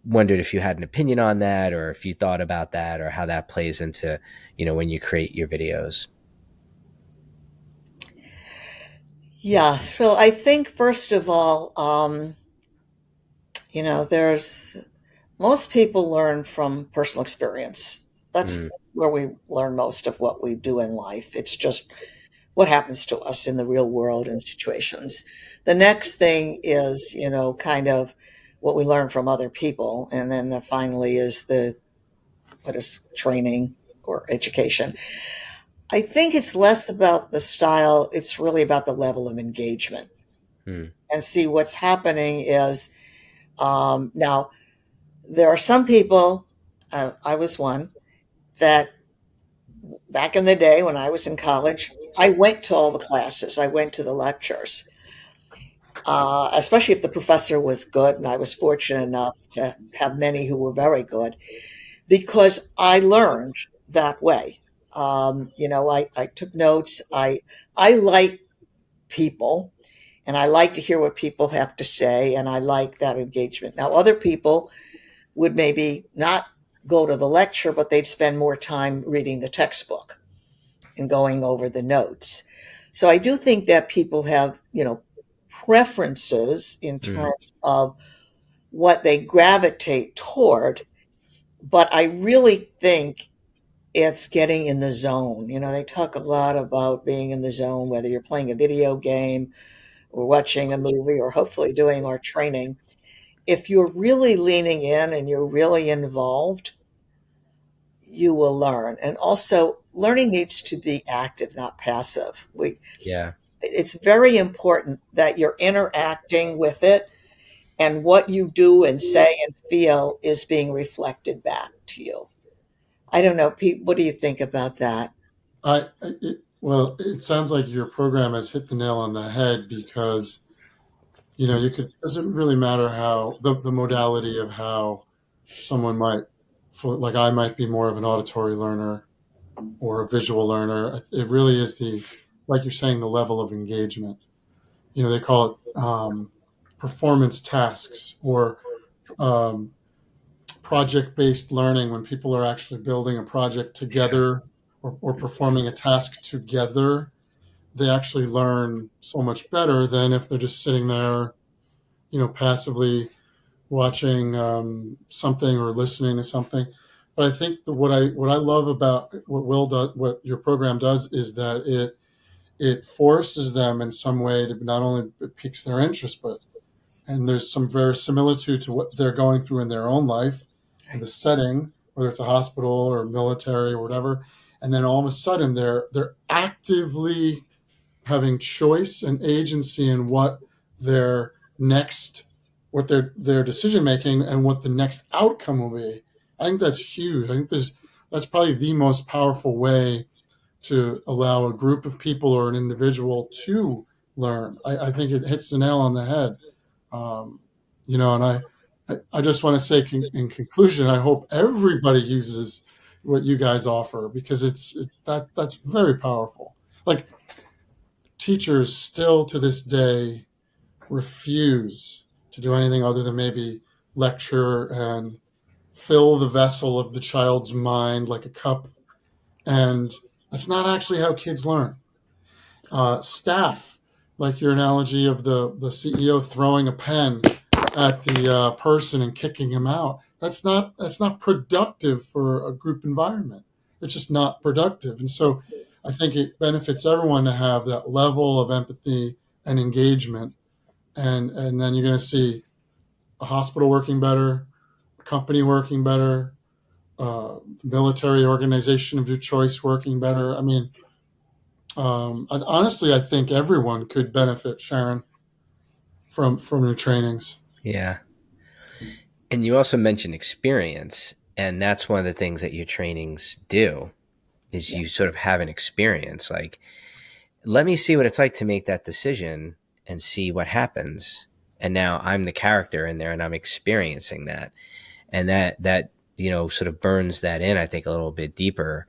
wondered if you had an opinion on that, or if you thought about that, or how that plays into, when you create your videos. Yeah. So I think first of all, there's most people learn from personal experience. That's Mm, where we learn most of what we do in life. It's just what happens to us in the real world and situations. The next thing is, kind of what we learn from other people. And then finally is what is training or education. I think it's less about the style, it's really about the level of engagement. mm, And see what's happening is now there are some people, I was one, that back in the day when I was in college, I went to all the classes, I went to the lectures, especially if the professor was good. And I was fortunate enough to have many who were very good because I learned that way. I took notes. I like people and I like to hear what people have to say, and I like that engagement. Now, other people would maybe not go to the lecture, but they'd spend more time reading the textbook and going over the notes. So I do think that people have, preferences in mm. terms of what they gravitate toward, but I really think it's getting in the zone. They talk a lot about being in the zone, whether you're playing a video game or watching a movie or hopefully doing our training. If you're really leaning in and you're really involved, you will learn. And also, learning needs to be active, not passive. Yeah. It's very important that you're interacting with it and what you do and say and feel is being reflected back to you. I don't know, Pete, what do you think about that? Well, it sounds like your program has hit the nail on the head because you could doesn't really matter how the modality of how someone might, like I might be more of an auditory learner or a visual learner. It really is like you're saying, the level of engagement. They call it performance tasks or um, project-based learning when people are actually building a project together or performing a task together. They actually learn so much better than if they're just sitting there, passively watching something or listening to something. But I think what I love about what Will does, what your program does, is that it forces them in some way to not only it piques their interest, but and there's some verisimilitude to what they're going through in their own life, in the setting, whether it's a hospital or military or whatever. And then all of a sudden they're actively having choice and agency in what their next what their decision making and what the next outcome will be. I think that's huge. I think that's probably the most powerful way to allow a group of people or an individual to learn. I think it hits the nail on the head. um, and I just want to say, in conclusion, I hope everybody uses what you guys offer because that's very powerful. Like, teachers still to this day refuse to do anything other than maybe lecture and fill the vessel of the child's mind like a cup. And that's not actually how kids learn. Staff, like your analogy of the CEO throwing a pen at the person and kicking him out. That's not productive for a group environment. It's just not productive. And so I think it benefits everyone to have that level of empathy and engagement. And then you're going to see a hospital working better, a company working better, military organization of your choice working better. I mean, honestly, I think everyone could benefit, Sharon, from your trainings. Yeah. And you also mentioned experience, and that's one of the things that your trainings do is Yeah. you sort of have an experience. Like, let me see what it's like to make that decision and see what happens. And now I'm the character in there and I'm experiencing that. And that sort of burns that in, I think, a little bit deeper.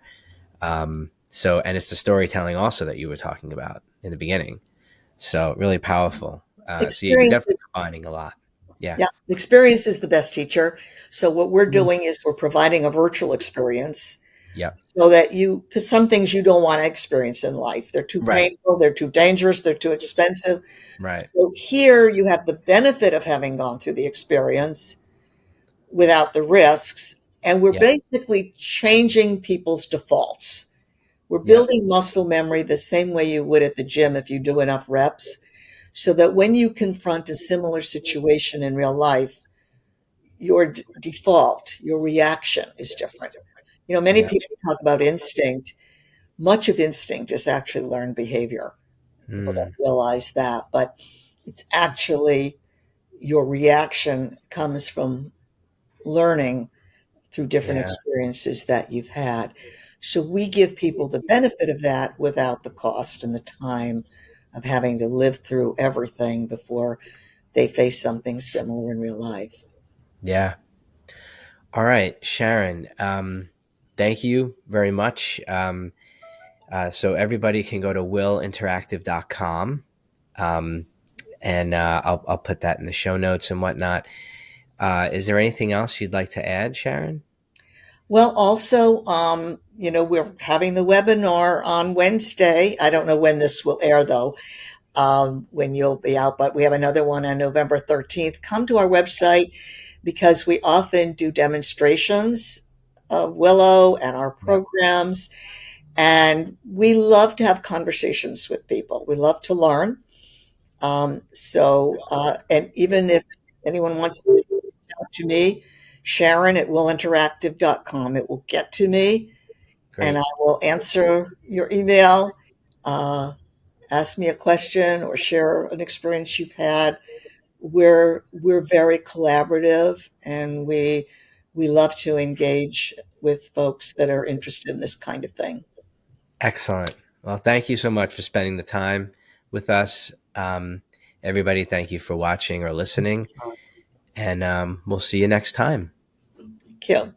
And it's the storytelling also that you were talking about in the beginning. So really powerful. So yeah, you're Experience definitely combining a lot. Yeah. Yeah, experience is the best teacher. So what we're doing is we're providing a virtual experience Yep. so that because some things you don't want to experience in life. They're too Right. painful, they're too dangerous, they're too expensive. Right. So here you have the benefit of having gone through the experience without the risks, And we're Yeah. basically changing people's defaults. We're Yeah. building muscle memory the same way you would at the gym if you do enough reps, so that when you confront a similar situation in real life, your default, your reaction is different. Many Yeah. people talk about instinct. Much of instinct is actually learned behavior. People don't Mm. realize that, but it's actually your reaction comes from learning through different Yeah. experiences that you've had. So we give people the benefit of that without the cost and the time of having to live through everything before they face something similar in real life. Yeah. All right, Sharon. Thank you very much. So everybody can go to willinteractive.com. And I'll put that in the show notes and whatnot. Is there anything else you'd like to add, Sharon? Well, also, we're having the webinar on Wednesday. I don't know when this will air, though, when you'll be out, but we have another one on November 13th. Come to our website because we often do demonstrations of Willow and our Yeah. programs. And we love to have conversations with people. We love to learn. And even if anyone wants to reach out to me, Sharon at WILL Interactive.com, it will get to me and I Great. will answer your email. Uh, Ask me a question or share an experience you've had. We're very collaborative and we love to engage with folks that are interested in this kind of thing. Excellent. Well, thank you so much for spending the time with us. Everybody, thank you for watching or listening. And we'll see you next time. Kim.